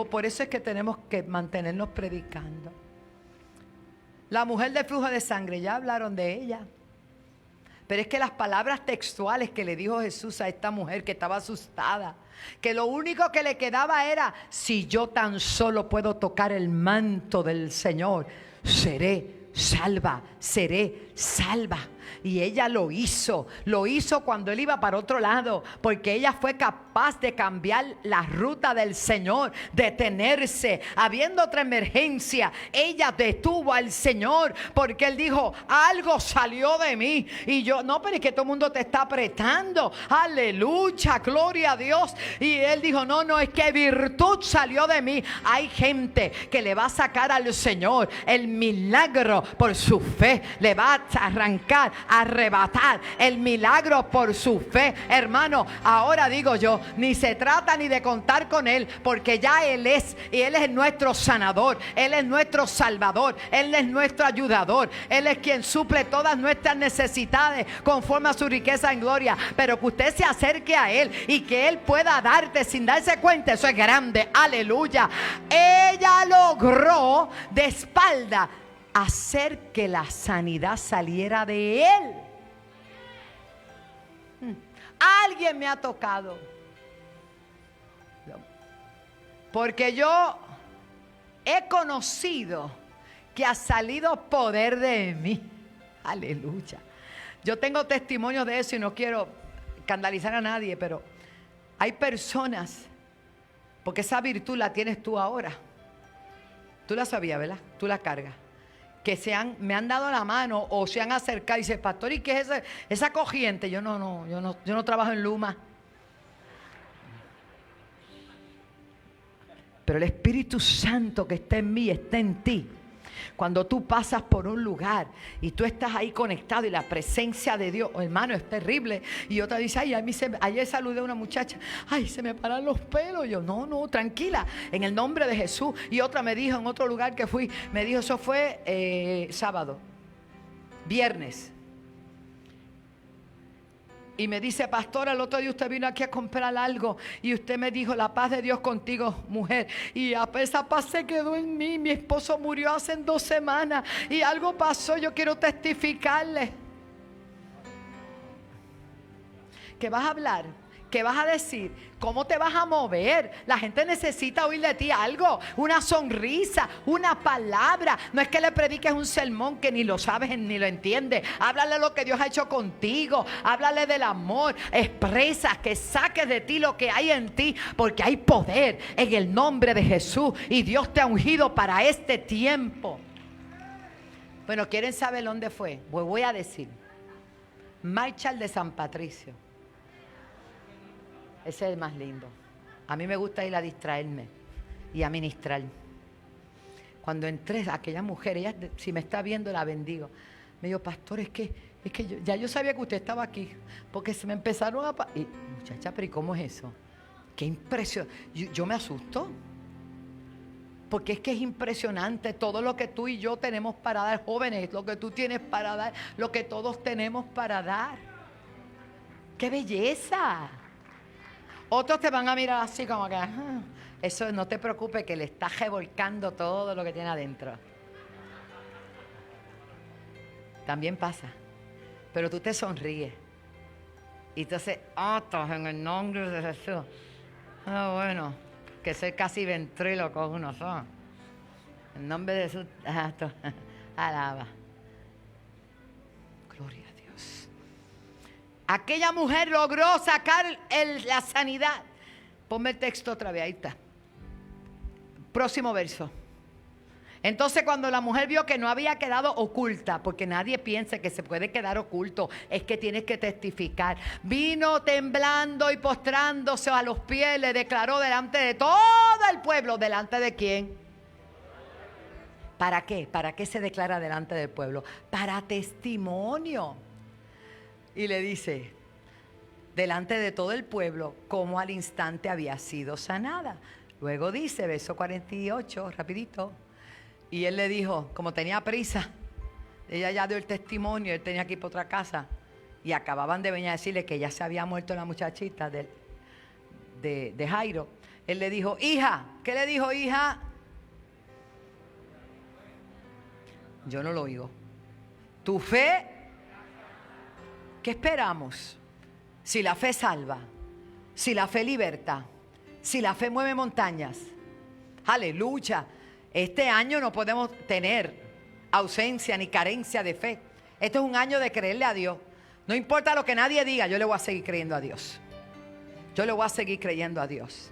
Por eso es que tenemos que mantenernos predicando. La mujer de flujo de sangre, ya hablaron de ella. Pero es que las palabras textuales que le dijo Jesús a esta mujer que estaba asustada, que lo único que le quedaba era, si yo tan solo puedo tocar el manto del Señor, seré salva, seré salva. Y ella lo hizo cuando él iba para otro lado, porque ella fue capaz de cambiar la ruta del Señor, detenerse, habiendo otra emergencia, ella detuvo al Señor, porque él dijo, algo salió de mí, y yo, no, pero es que todo el mundo te está apretando, aleluya, gloria a Dios, y él dijo, no, es que virtud salió de mí. Hay gente que le va a sacar al Señor el milagro por su fe, le va a arrancar, arrebatar el milagro por su fe, hermano. Ahora digo yo, ni se trata ni de contar con él, porque ya él es, y él es nuestro sanador, él es nuestro salvador, él es nuestro ayudador, él es quien suple todas nuestras necesidades conforme a su riqueza en gloria. Pero que usted se acerque a él y que él pueda darte sin darse cuenta, eso es grande, aleluya. Ella logró de espalda hacer que la sanidad saliera de él. Alguien me ha tocado, porque yo he conocido que ha salido poder de mí. Aleluya. Yo tengo testimonio de eso y no quiero escandalizar a nadie, pero hay personas, porque esa virtud la tienes tú ahora. Tú la sabías, ¿verdad? Tú la cargas. Que me han dado la mano o se han acercado y dicen, pastor, ¿y qué es esa corriente? Yo no trabajo en Luma. Pero el Espíritu Santo que está en mí, está en ti. Cuando tú pasas por un lugar y tú estás ahí conectado y la presencia de Dios, hermano, es terrible. Y otra dice, ayer saludé a una muchacha, se me paran los pelos. Yo, no, tranquila, en el nombre de Jesús. Y otra me dijo en otro lugar que fui, me dijo, eso fue viernes. Y me dice, pastora, el otro día usted vino aquí a comprar algo y usted me dijo, la paz de Dios contigo, mujer. Y esa paz se quedó en mí. Mi esposo murió hace 2 semanas y algo pasó. Yo quiero testificarle. ¿Qué vas a hablar? ¿Qué vas a decir? ¿Cómo te vas a mover? La gente necesita oír de ti algo, una sonrisa, una palabra. No es que le prediques un sermón que ni lo sabes ni lo entiendes. Háblale lo que Dios ha hecho contigo. Háblale del amor. Expresa, que saques de ti lo que hay en ti, porque hay poder en el nombre de Jesús y Dios te ha ungido para este tiempo. Bueno, ¿quieren saber dónde fue? Pues voy a decir, Marshall de San Patricio. Ese es el más lindo. A mí me gusta ir a distraerme y a ministrar. Cuando entré, aquella mujer, ella, si me está viendo, la bendigo. Me dijo, pastor, es que yo sabía que usted estaba aquí, porque se me empezaron a... Y, muchacha, pero ¿y cómo es eso? Qué impresión. Yo me asusto. Porque es que es impresionante todo lo que tú y yo tenemos para dar, jóvenes, lo que tú tienes para dar, lo que todos tenemos para dar. ¡Qué belleza! Otros te van a mirar así como que, eso no te preocupes, que le estás revolcando todo lo que tiene adentro. También pasa. Pero tú te sonríes. Y entonces, otros en el nombre de Jesús. Bueno, que soy casi ventríloco uno son. En nombre de Jesús, alaba. Gloria a Dios. Aquella mujer logró sacar la sanidad. Ponme el texto otra vez, ahí está. Próximo verso. Entonces cuando la mujer vio que no había quedado oculta, porque nadie piensa que se puede quedar oculto, es que tienes que testificar. Vino temblando y postrándose a los pies, le declaró delante de todo el pueblo. ¿Delante de quién? ¿Para qué? ¿Para qué se declara delante del pueblo? Para testimonio. Y le dice, delante de todo el pueblo, cómo al instante había sido sanada. Luego dice, verso 48, rapidito. Y él le dijo, como tenía prisa, ella ya dio el testimonio, él tenía que ir para otra casa. Y acababan de venir a decirle que ya se había muerto la muchachita de Jairo. Él le dijo, hija, ¿qué le dijo, hija? Yo no lo oigo. Tu fe, ¿qué esperamos? Si la fe salva, Si la fe liberta, si la fe mueve montañas. Aleluya. Este año no podemos tener ausencia ni carencia de fe. Este es un año de creerle a Dios. No importa lo que nadie diga, yo le voy a seguir creyendo a Dios. Yo le voy a seguir creyendo a Dios.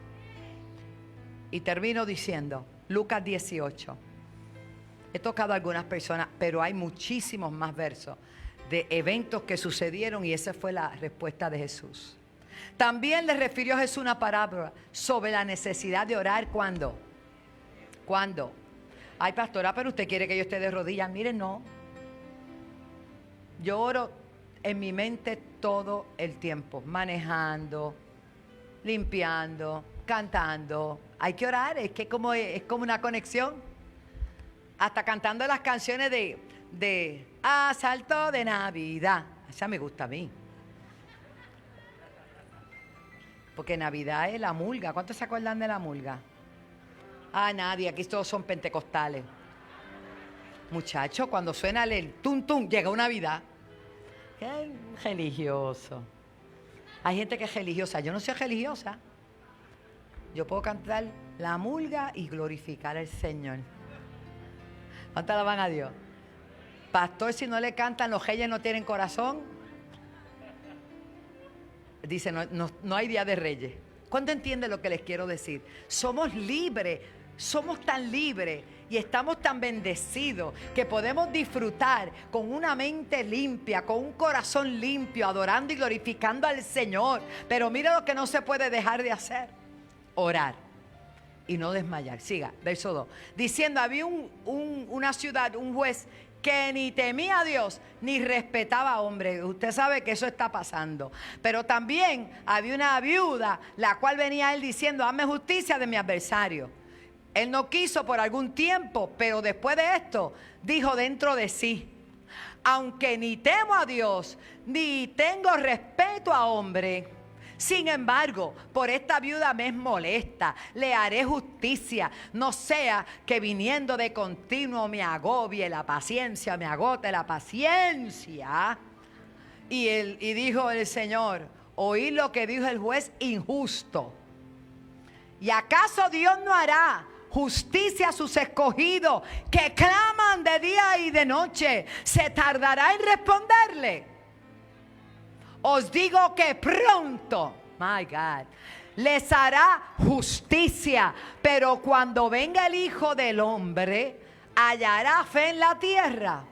Y termino diciendo, Lucas 18. He tocado a algunas personas, pero hay muchísimos más versos de eventos que sucedieron y esa fue la respuesta de Jesús. También le refirió Jesús una parábola sobre la necesidad de orar. ¿Cuándo? ¿Cuándo? Ay, pastora, pero usted quiere que yo esté de rodillas. Mire, no. Yo oro en mi mente todo el tiempo, manejando, limpiando, cantando. Hay que orar, es que es como una conexión. Hasta cantando las canciones de Asalto de Navidad. Esa me gusta a mí. Porque Navidad es la mulga. ¿Cuántos se acuerdan de la mulga? Ah, nadie. Aquí todos son pentecostales. Muchachos, cuando suena el tum tum, llega una Navidad. Qué religioso. Hay gente que es religiosa. Yo no soy religiosa. Yo puedo cantar la mulga y glorificar al Señor. ¿Cuánto alaban a Dios? Pastor, si no le cantan, los reyes no tienen corazón. Dice, no hay día de reyes. ¿Cuánto entiende lo que les quiero decir? Somos libres, somos tan libres y estamos tan bendecidos que podemos disfrutar con una mente limpia, con un corazón limpio, adorando y glorificando al Señor. Pero mira lo que no se puede dejar de hacer: orar y no desmayar. Siga, verso 2. Diciendo, había una ciudad, un juez que ni temía a Dios, ni respetaba a hombres. Usted sabe que eso está pasando. Pero también había una viuda, la cual venía a él diciendo, hazme justicia de mi adversario. Él no quiso por algún tiempo, pero después de esto, dijo dentro de sí, aunque ni temo a Dios, ni tengo respeto a hombre, sin embargo, por esta viuda me es molesta, le haré justicia, no sea que viniendo de continuo me agobie la paciencia, me agote la paciencia. Y dijo el Señor, oí lo que dijo el juez injusto. ¿Y acaso Dios no hará justicia a sus escogidos que claman de día y de noche? ¿Se tardará en responderle? Os digo que pronto, my God, les hará justicia. Pero cuando venga el Hijo del Hombre, ¿hallará fe en la tierra?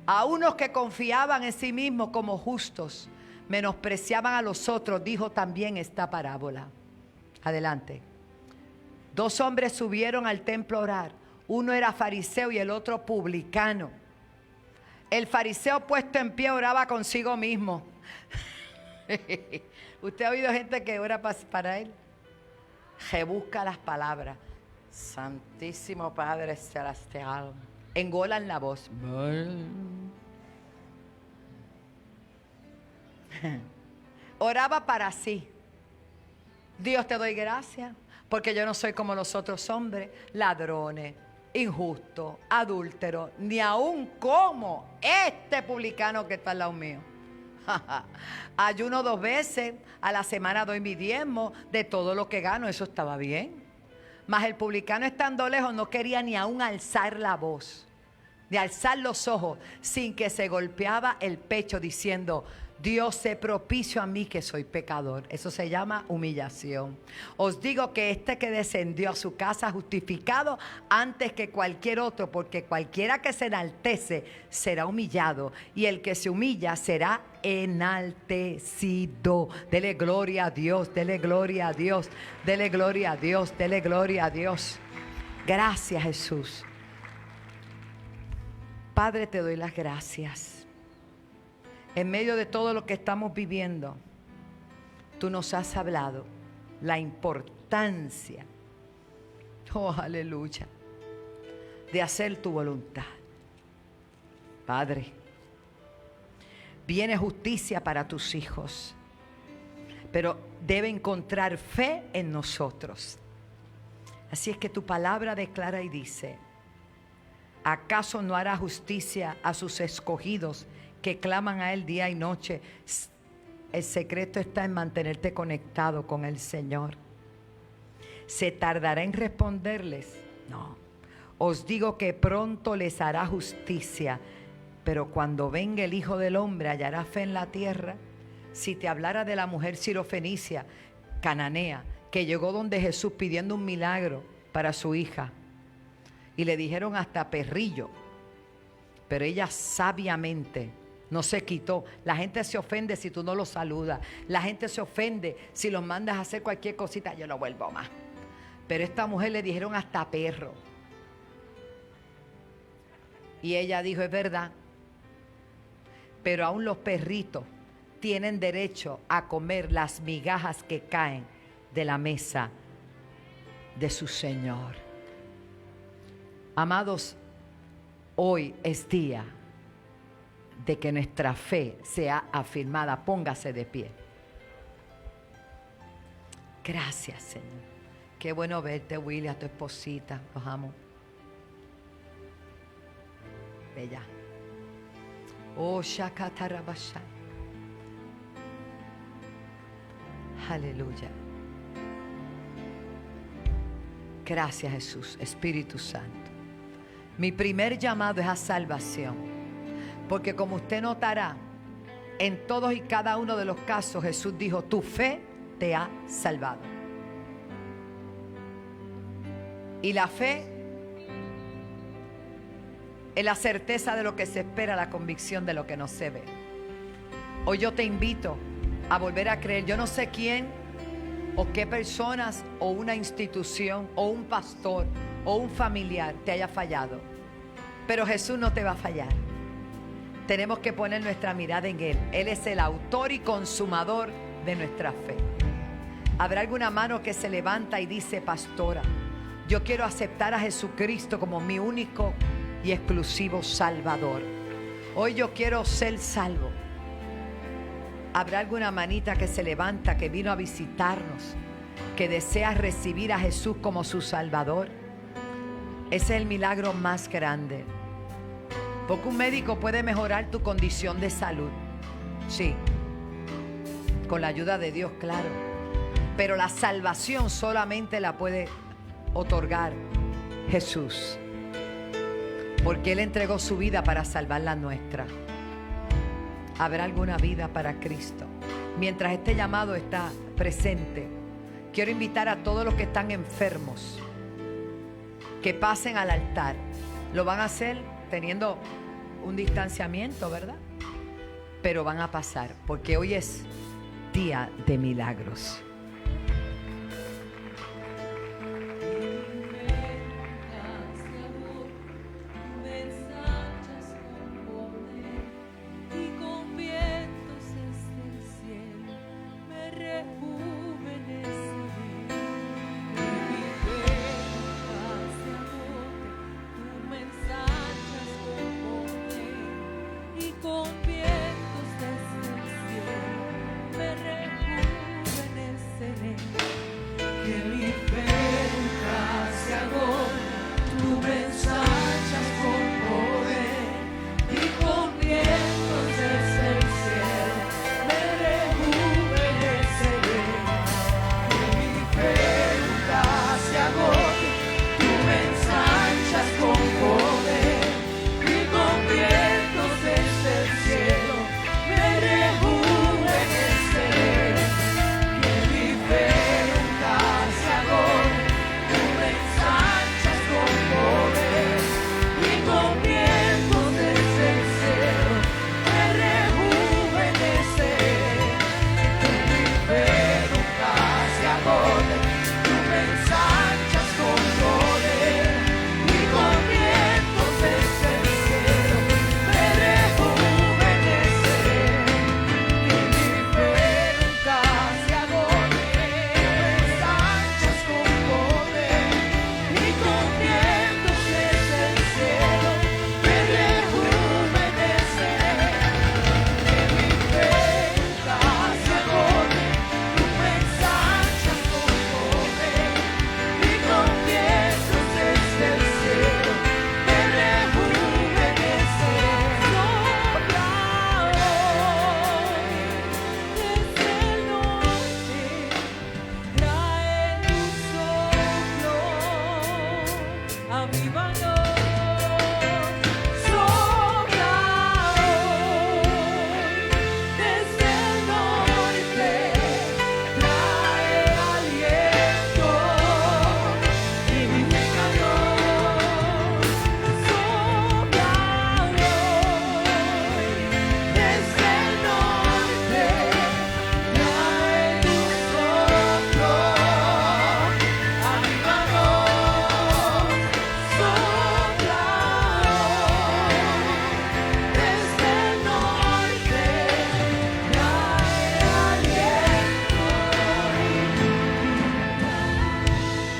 A unos que confiaban en sí mismos como justos, menospreciaban a los otros, dijo también esta parábola. Adelante. 2 hombres subieron al templo a orar. Uno era fariseo y el otro publicano. El fariseo puesto en pie oraba consigo mismo. ¿Usted ha oído gente que ora para él? Que busca las palabras. Santísimo Padre Celestial. Engolan la voz. Oraba para sí. Dios, te doy gracias porque yo no soy como los otros hombres, ladrones, injusto, adúltero, ni aún como este publicano que está al lado mío. Ayuno 2 veces a la semana, doy mi diezmo de todo lo que gano. Eso estaba bien. Mas el publicano, estando lejos, no quería ni aún alzar la voz, ni alzar los ojos, sin que se golpeaba el pecho diciendo, Dios, sé propicio a mí que soy pecador. Eso se llama humillación. Os digo que este que descendió a su casa justificado antes que cualquier otro, porque cualquiera que se enaltece será humillado, y el que se humilla será enaltecido. Dele gloria a Dios, dele gloria a Dios, dele gloria a Dios, dele gloria a Dios. Gracias, Jesús. Padre, te doy las gracias. En medio de todo lo que estamos viviendo, tú nos has hablado la importancia, oh aleluya, de hacer tu voluntad. Padre, viene justicia para tus hijos, pero debe encontrar fe en nosotros. Así es que tu palabra declara y dice, ¿acaso no hará justicia a sus escogidos que claman a él día y noche? El secreto está en mantenerte conectado con el Señor. ¿Se tardará en responderles? No. Os digo que pronto les hará justicia, pero cuando venga el Hijo del Hombre, ¿hallará fe en la tierra? Si te hablara de la mujer sirofenicia, cananea, que llegó donde Jesús pidiendo un milagro para su hija, y le dijeron hasta perrillo, pero ella sabiamente no se quitó. La gente se ofende si tú no los saludas. La gente se ofende si los mandas a hacer cualquier cosita. Yo no vuelvo más. Pero a esta mujer le dijeron hasta perro. Y ella dijo, es verdad. Pero aún los perritos tienen derecho a comer las migajas que caen de la mesa de su Señor. Amados, hoy es día de que nuestra fe sea afirmada. Póngase de pie. Gracias, Señor. Qué bueno verte, Willy, a tu esposita. Los amo. Bella. Oh, Shakatarabasha. Aleluya. Gracias, Jesús, Espíritu Santo. Mi primer llamado es a salvación. Porque como usted notará, en todos y cada uno de los casos Jesús dijo, tu fe te ha salvado. Y la fe es la certeza de lo que se espera, la convicción de lo que no se ve. Hoy yo te invito a volver a creer. Yo no sé quién o qué personas o una institución o un pastor o un familiar te haya fallado, pero Jesús no te va a fallar. Tenemos que poner nuestra mirada en Él. Él es el autor y consumador de nuestra fe. ¿Habrá alguna mano que se levanta y dice, pastora, yo quiero aceptar a Jesucristo como mi único y exclusivo Salvador? Hoy yo quiero ser salvo. ¿Habrá alguna manita que se levanta, que vino a visitarnos, que desea recibir a Jesús como su Salvador? Ese es el milagro más grande. Porque un médico puede mejorar tu condición de salud. Sí. Con la ayuda de Dios, claro. Pero la salvación solamente la puede otorgar Jesús. Porque Él entregó su vida para salvar la nuestra. ¿Habrá alguna vida para Cristo? Mientras este llamado está presente, quiero invitar a todos los que están enfermos que pasen al altar. Lo van a hacer teniendo un distanciamiento, ¿verdad? Pero van a pasar, porque hoy es día de milagros. Con vientos desde el cielo me rejuveneceré.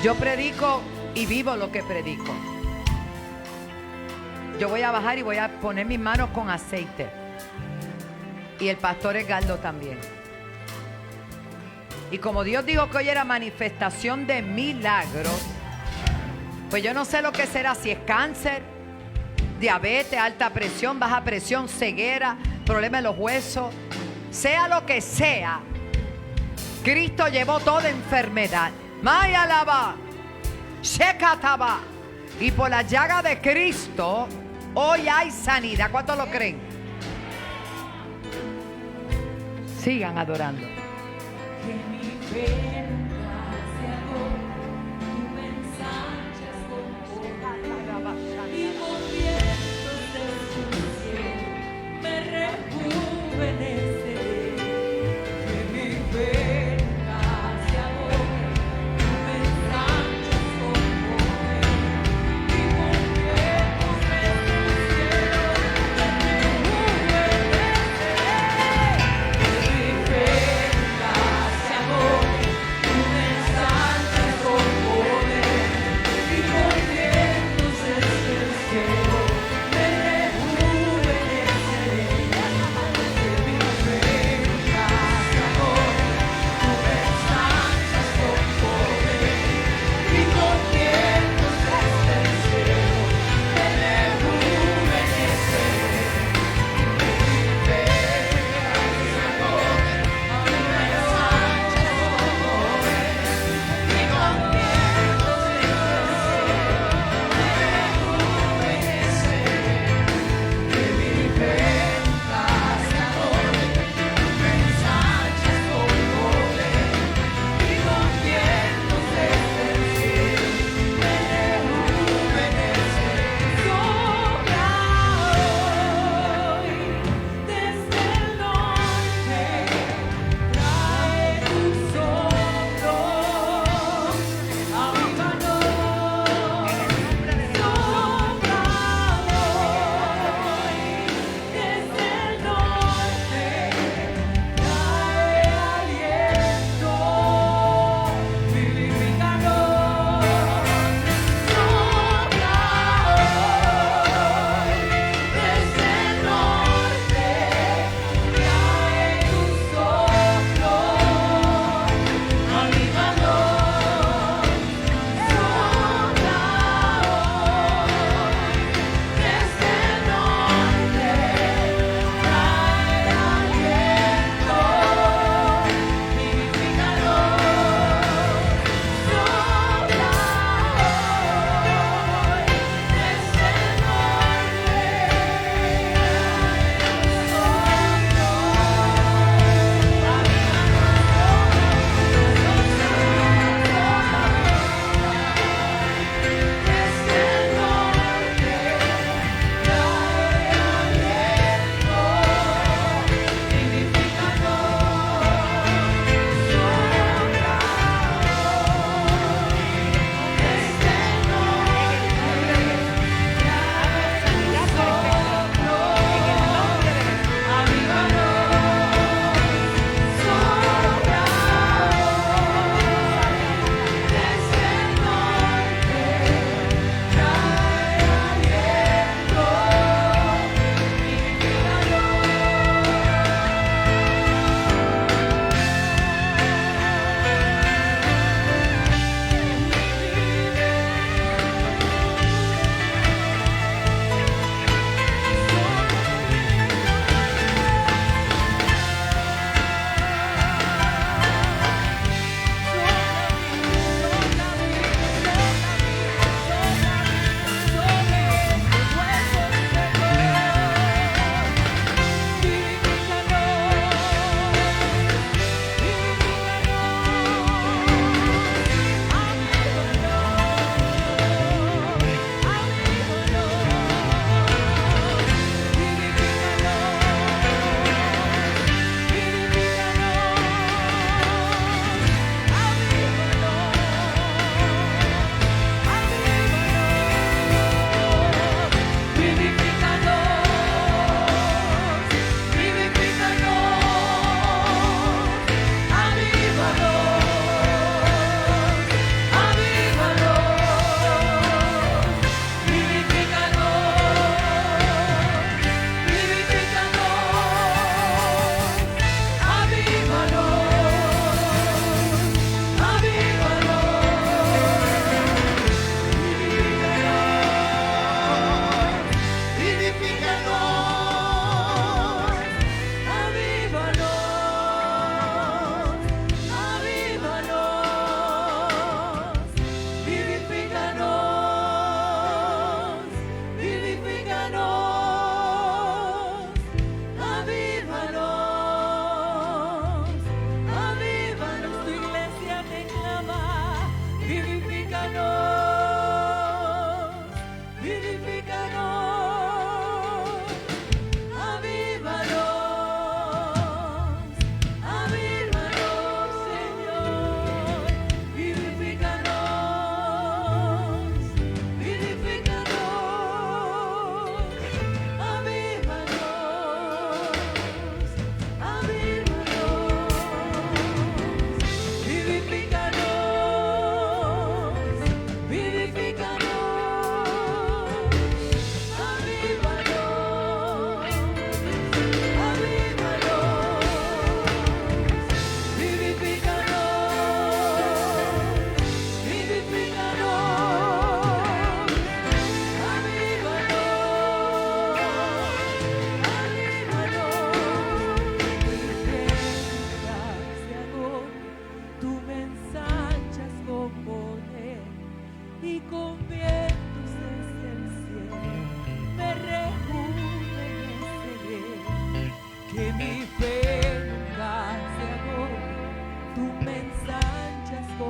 Yo predico y vivo lo que predico. Yo voy a bajar y voy a poner mis manos con aceite. Y el pastor Edgardo también. Y como Dios dijo que hoy era manifestación de milagros, pues yo no sé lo que será, si es cáncer, diabetes, alta presión, baja presión, ceguera, problema en los huesos, sea lo que sea. Cristo llevó toda enfermedad. Maya lava, shekataba. Y por la llaga de Cristo, hoy hay sanidad. ¿Cuántos lo creen? Sigan adorando. Que mi verga se agota, tú me ensanchas con poder, y con vientos de tu cielo me rejuveneceré. Que mi verga se agota, tú me ensanchas con poder, y con vientos de tu cielo me rejuveneceré. Que mi verga se agota, tú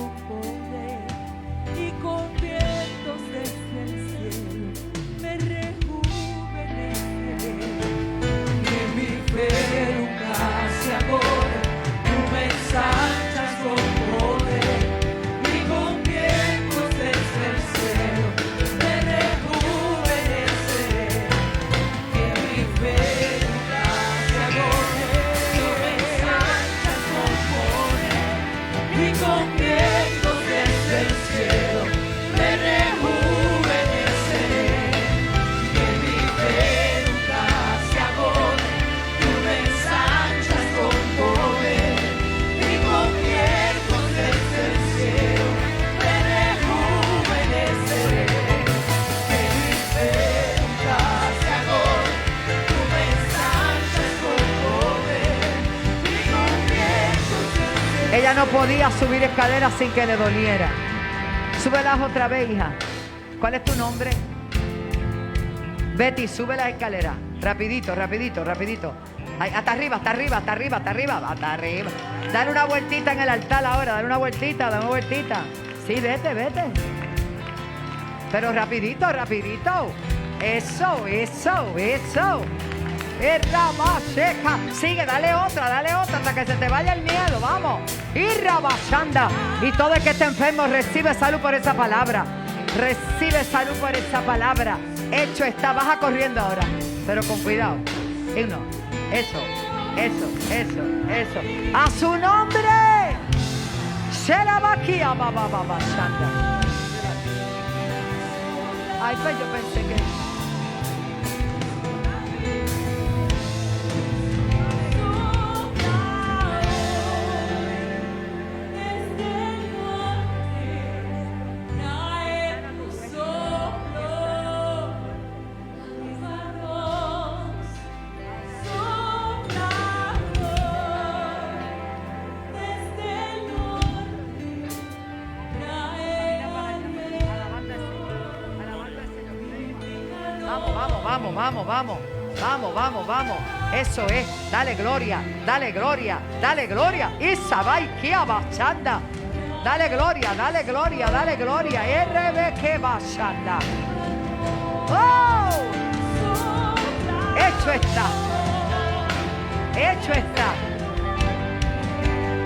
con poder y con vientos desde el cielo me rejuveneceré. Que mi fe nunca se agota, tú me ensanchas con poder y con vientos desde el cielo me rejuveneceré. Que mi fe nunca se agote, tú me ensanchas con poder y con vientos desde el cielo me rejuveneceré. Que mi fe nunca se agote, tú me ensanchas con poder y con vientos desde el cielo me rejuveneceré. Que mi fe nunca se agote, tú me ensanchas con poder y con vientos desde el cielo. Ella no podía subir escaleras sin que le doliera. Súbelas otra vez, hija. ¿Cuál es tu nombre? Betty, sube las escaleras. Rapidito, rapidito, rapidito. Ay, hasta arriba, hasta arriba, hasta arriba, hasta arriba, hasta arriba. Dale una vueltita en el altar ahora, dale una vueltita, dale una vueltita. Sí, vete, vete. Pero rapidito, rapidito. Eso, eso, eso. Irrabaseca. Sigue, dale otra hasta que se te vaya el miedo, vamos. Irrabasanda. Y todo el que esté enfermo recibe salud por esa palabra. Recibe salud por esa palabra. Hecho está, baja corriendo ahora, pero con cuidado. Uno, eso, eso, eso, eso. A su nombre. Sherabakia babababasanda. Ay, pues yo pensé que vamos. Eso es. Dale gloria, dale gloria, dale gloria. Isabai kia bachanda. Dale gloria, dale gloria, dale gloria. RB bachanda. ¡Oh! Hecho está. Hecho está.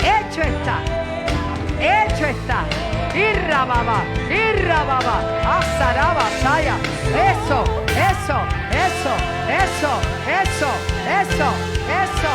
Hecho está. Hecho está. Irrababa, Azaraba, Saya. Eso, eso, eso, eso, eso, eso, eso.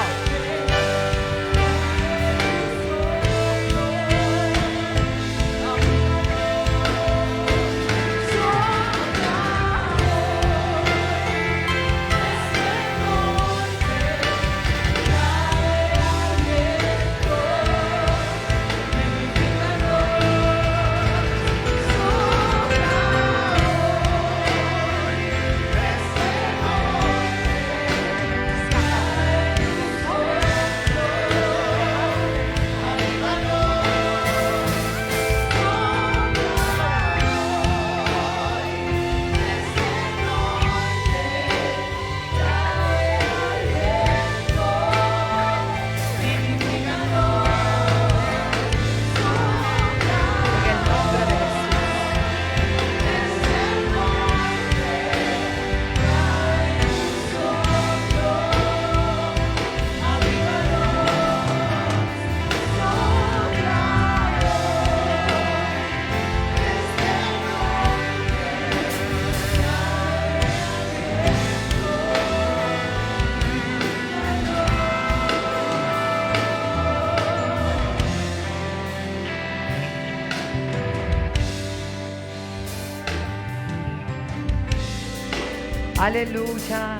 Aleluya.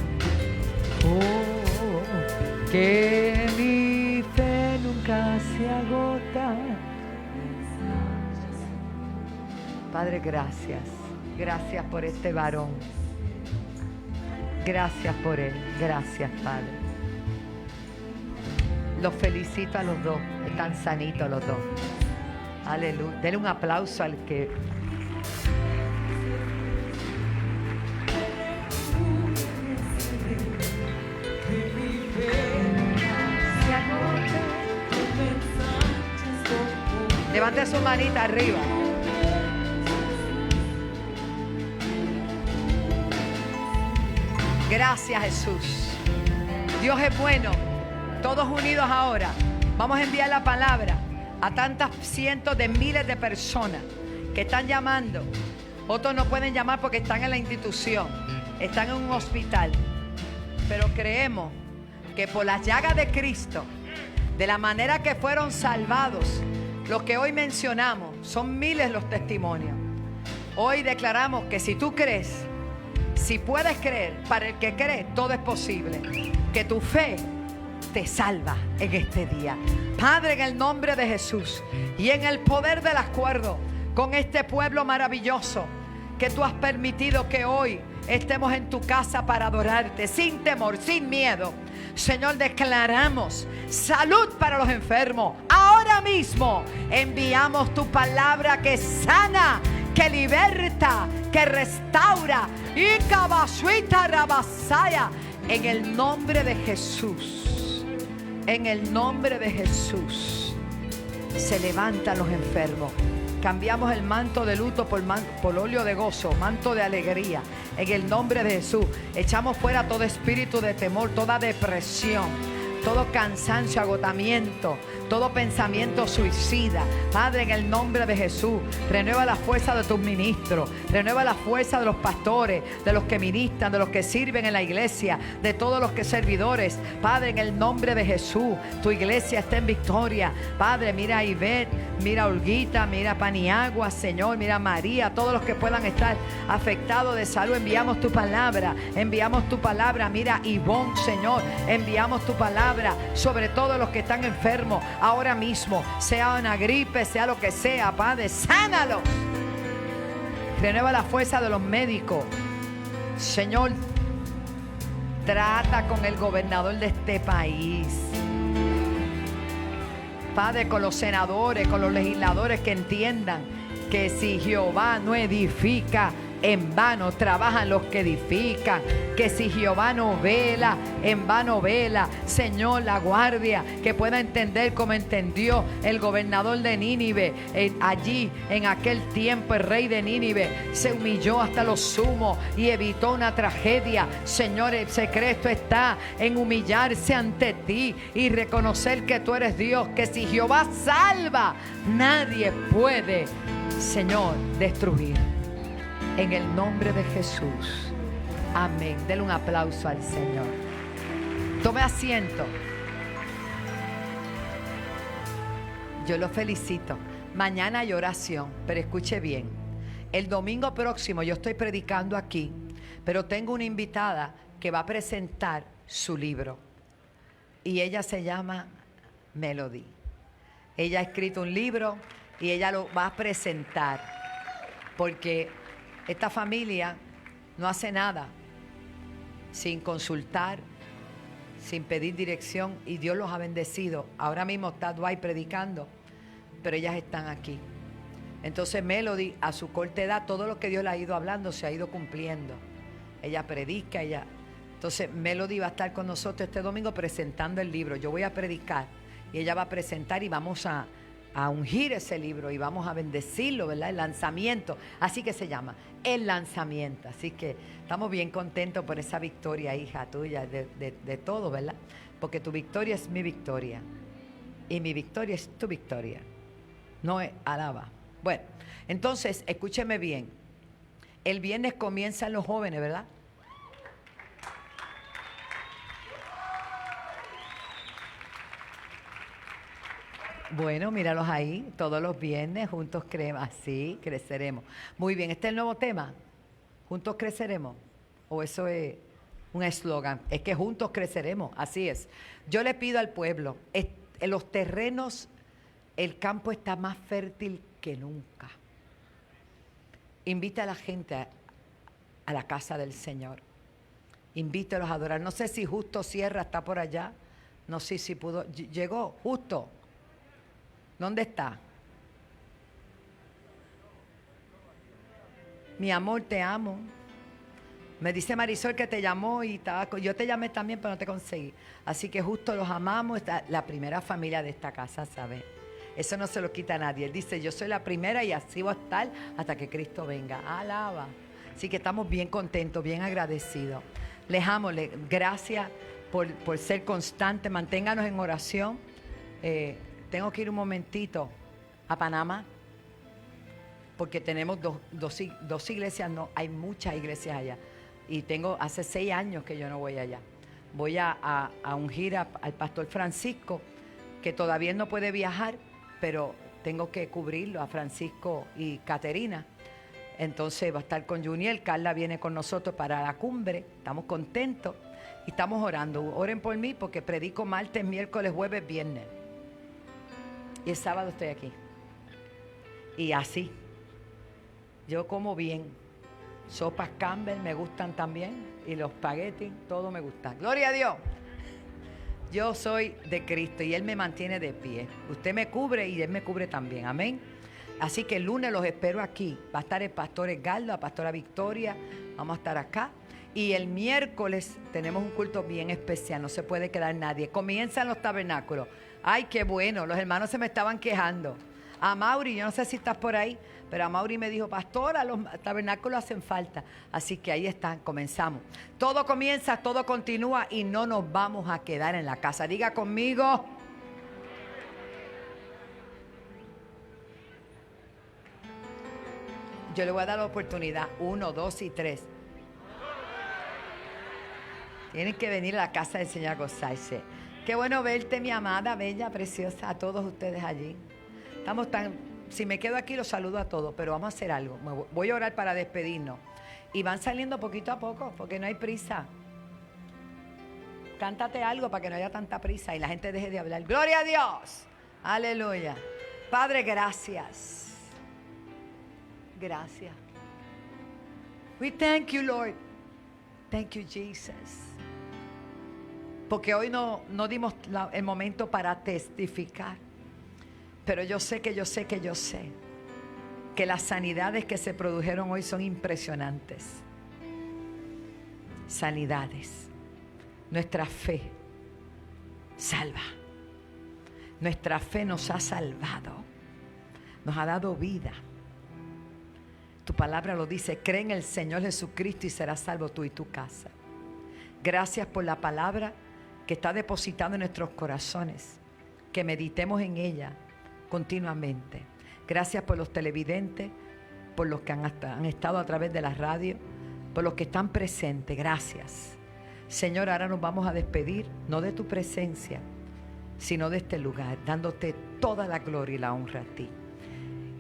Oh, que mi fe nunca se agota. Padre, gracias. Gracias por este varón. Gracias por él. Gracias, Padre. Los felicito a los dos. Están sanitos los dos. Aleluya. Denle un aplauso al que... Levante su manita arriba. Gracias, Jesús. Dios es bueno. Todos unidos ahora. Vamos a enviar la palabra a tantas cientos de miles de personas que están llamando. Otros no pueden llamar porque están en la institución, están en un hospital. Pero creemos que por las llagas de Cristo, de la manera que fueron salvados, los que hoy mencionamos, son miles los testimonios. Hoy declaramos que si tú crees, si puedes creer, para el que cree, todo es posible. Que tu fe te salva en este día. Padre, en el nombre de Jesús y en el poder del acuerdo con este pueblo maravilloso que tú has permitido que hoy estemos en tu casa para adorarte sin temor, sin miedo. Señor, declaramos salud para los enfermos. Ahora mismo enviamos tu palabra que sana, que liberta, que restaura. Y cabasuita rabasaya. En el nombre de Jesús. En el nombre de Jesús. Se levantan los enfermos. Cambiamos el manto de luto por óleo de gozo, manto de alegría. En el nombre de Jesús. Echamos fuera todo espíritu de temor, toda depresión, todo cansancio, agotamiento, todo pensamiento suicida. Padre, en el nombre de Jesús, renueva la fuerza de tus ministros, renueva la fuerza de los pastores, de los que ministran, de los que sirven en la iglesia, de todos los que servidores. Padre, en el nombre de Jesús, tu iglesia está en victoria. Padre, mira a Ivette, mira a Olguita, mira a Paniagua, Señor, mira a María, todos los que puedan estar afectados de salud. Enviamos tu palabra, mira a Ivonne, Señor, enviamos tu palabra sobre todos los que están enfermos ahora mismo, sea una gripe, sea lo que sea. Padre, sánalos. Renueva la fuerza de los médicos. Señor, trata con el gobernador de este país. Padre, con los senadores, con los legisladores, que entiendan que si Jehová no edifica, en vano trabajan los que edifican. Que si Jehová no vela, en vano vela. Señor, la guardia, que pueda entender como entendió el gobernador de Nínive. Allí, en aquel tiempo, el rey de Nínive se humilló hasta lo sumo y evitó una tragedia. Señor, el secreto está en humillarse ante ti y reconocer que tú eres Dios. Que si Jehová salva, nadie puede, Señor, destruir. En el nombre de Jesús. Amén. Denle un aplauso al Señor. Tome asiento. Yo lo felicito. Mañana hay oración, pero escuche bien. El domingo próximo yo estoy predicando aquí, pero tengo una invitada que va a presentar su libro. Y ella se llama Melody. Ella ha escrito un libro y ella lo va a presentar. Porque esta familia no hace nada sin consultar, sin pedir dirección, y Dios los ha bendecido. Ahora mismo está Dwight predicando, pero ellas están aquí. Entonces Melody, a su corta edad, todo lo que Dios le ha ido hablando se ha ido cumpliendo. Ella predica, Entonces Melody va a estar con nosotros este domingo presentando el libro. Yo voy a predicar y ella va a presentar y vamos a ungir ese libro y vamos a bendecirlo, ¿verdad? El lanzamiento, así que se llama El Lanzamiento. Así que estamos bien contentos por esa victoria, hija tuya, de todo, ¿verdad? Porque tu victoria es mi victoria y mi victoria es tu victoria. No es alaba. Bueno, entonces, escúcheme bien. El viernes comienzan los jóvenes, ¿verdad? Bueno, míralos ahí, todos los viernes, juntos creemos, así creceremos. Muy bien, ¿este es el nuevo tema? ¿Juntos creceremos? ¿O eso es un eslogan? Es que juntos creceremos, así es. Yo le pido al pueblo, en los terrenos, el campo está más fértil que nunca. Invita a la gente a la casa del Señor. Invítelos a adorar. No sé si Justo Sierra está por allá. No sé si pudo. Llegó Justo. ¿Dónde está? Mi amor, te amo. Me dice Marisol que te llamó y yo te llamé también, pero no te conseguí. Así que Justo los amamos. Está la primera familia de esta casa, ¿sabes? Eso no se lo quita a nadie. Él dice, yo soy la primera y así voy a estar hasta que Cristo venga. Alaba. Así que estamos bien contentos, bien agradecidos. Les amo, gracias por ser constantes. Manténganos en oración. Tengo que ir un momentito a Panamá, porque tenemos dos iglesias, no, hay muchas iglesias allá. Y hace 6 años que yo no voy allá. Voy a ungir al pastor Francisco, que todavía no puede viajar, pero tengo que cubrirlo, a Francisco y Caterina. Entonces va a estar con Juniel. Carla viene con nosotros para la cumbre. Estamos contentos y estamos orando. Oren por mí porque predico martes, miércoles, jueves, viernes. Y el sábado estoy aquí. Y así. Yo como bien. Sopas Campbell me gustan también. Y los espaguetis, todo me gusta. ¡Gloria a Dios! Yo soy de Cristo y Él me mantiene de pie. Usted me cubre y Él me cubre también. Amén. Así que el lunes los espero aquí. Va a estar el pastor Edgardo, la pastora Victoria. Vamos a estar acá. Y el miércoles tenemos un culto bien especial. No se puede quedar nadie. Comienzan los tabernáculos. Ay, qué bueno. Los hermanos se me estaban quejando. A Mauri, yo no sé si estás por ahí, pero a Mauri me dijo, pastora, los tabernáculos hacen falta. Así que ahí están, comenzamos. Todo comienza, todo continúa y no nos vamos a quedar en la casa. Diga conmigo. Yo le voy a dar la oportunidad. 1, 2 y 3. Tienen que venir a la casa del Señor a gozarse. Qué bueno verte, mi amada, bella, preciosa, a todos ustedes allí. Si me quedo aquí los saludo a todos, pero vamos a hacer algo. Voy a orar para despedirnos. Y van saliendo poquito a poco, porque no hay prisa. Cántate algo para que no haya tanta prisa y la gente deje de hablar. ¡Gloria a Dios! ¡Aleluya! Padre, gracias. Gracias. We thank you, Lord. Thank you, Jesus. Porque hoy no dimos el momento para testificar. Pero yo sé que las sanidades que se produjeron hoy son impresionantes. Sanidades. Nuestra fe salva. Nuestra fe nos ha salvado. Nos ha dado vida. Tu palabra lo dice, cree en el Señor Jesucristo y serás salvo tú y tu casa. Gracias por la palabra que está depositada en nuestros corazones. Que meditemos en ella continuamente. Gracias por los televidentes, por los que han estado a través de la radio, por los que están presentes. Gracias. Señor, ahora nos vamos a despedir, no de tu presencia, sino de este lugar, dándote toda la gloria y la honra a ti.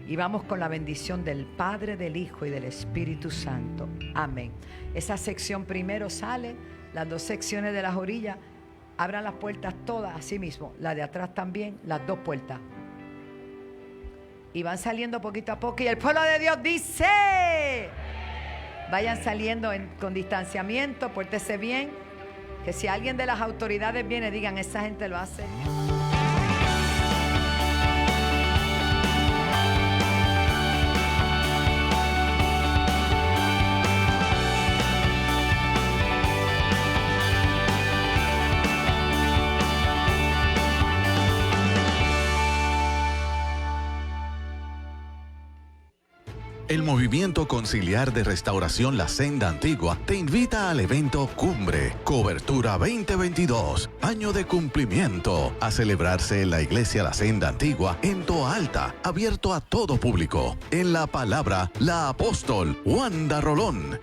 Y vamos con la bendición del Padre, del Hijo y del Espíritu Santo. Amén. Esa sección primero sale, las 2 secciones de las orillas, abran las puertas todas, así mismo, la de atrás también, las 2 puertas. Y van saliendo poquito a poco y el pueblo de Dios dice, vayan saliendo con distanciamiento, pórtese bien, que si alguien de las autoridades viene, digan, esa gente lo hace. El Movimiento Conciliar de Restauración La Senda Antigua te invita al evento Cumbre, Cobertura 2022, año de cumplimiento, a celebrarse en la Iglesia La Senda Antigua en Toa Alta, abierto a todo público. En la palabra, la apóstol Wanda Rolón.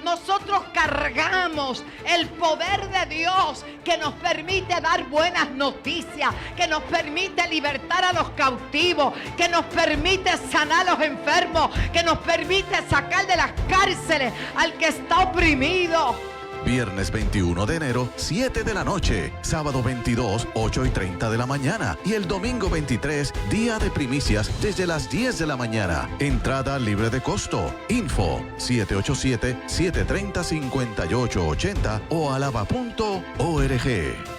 Nosotros cargamos el poder de Dios que nos permite dar buenas noticias, que nos permite libertar a los cautivos, que nos permite sanar a los enfermos, que nos permite sacar de las cárceles al que está oprimido. Viernes 21 de enero, 7 de la noche. Sábado 22, 8:30 de la mañana. Y el domingo 23, día de primicias, desde las 10 de la mañana. Entrada libre de costo. Info 787-730-5880 o alaba.org.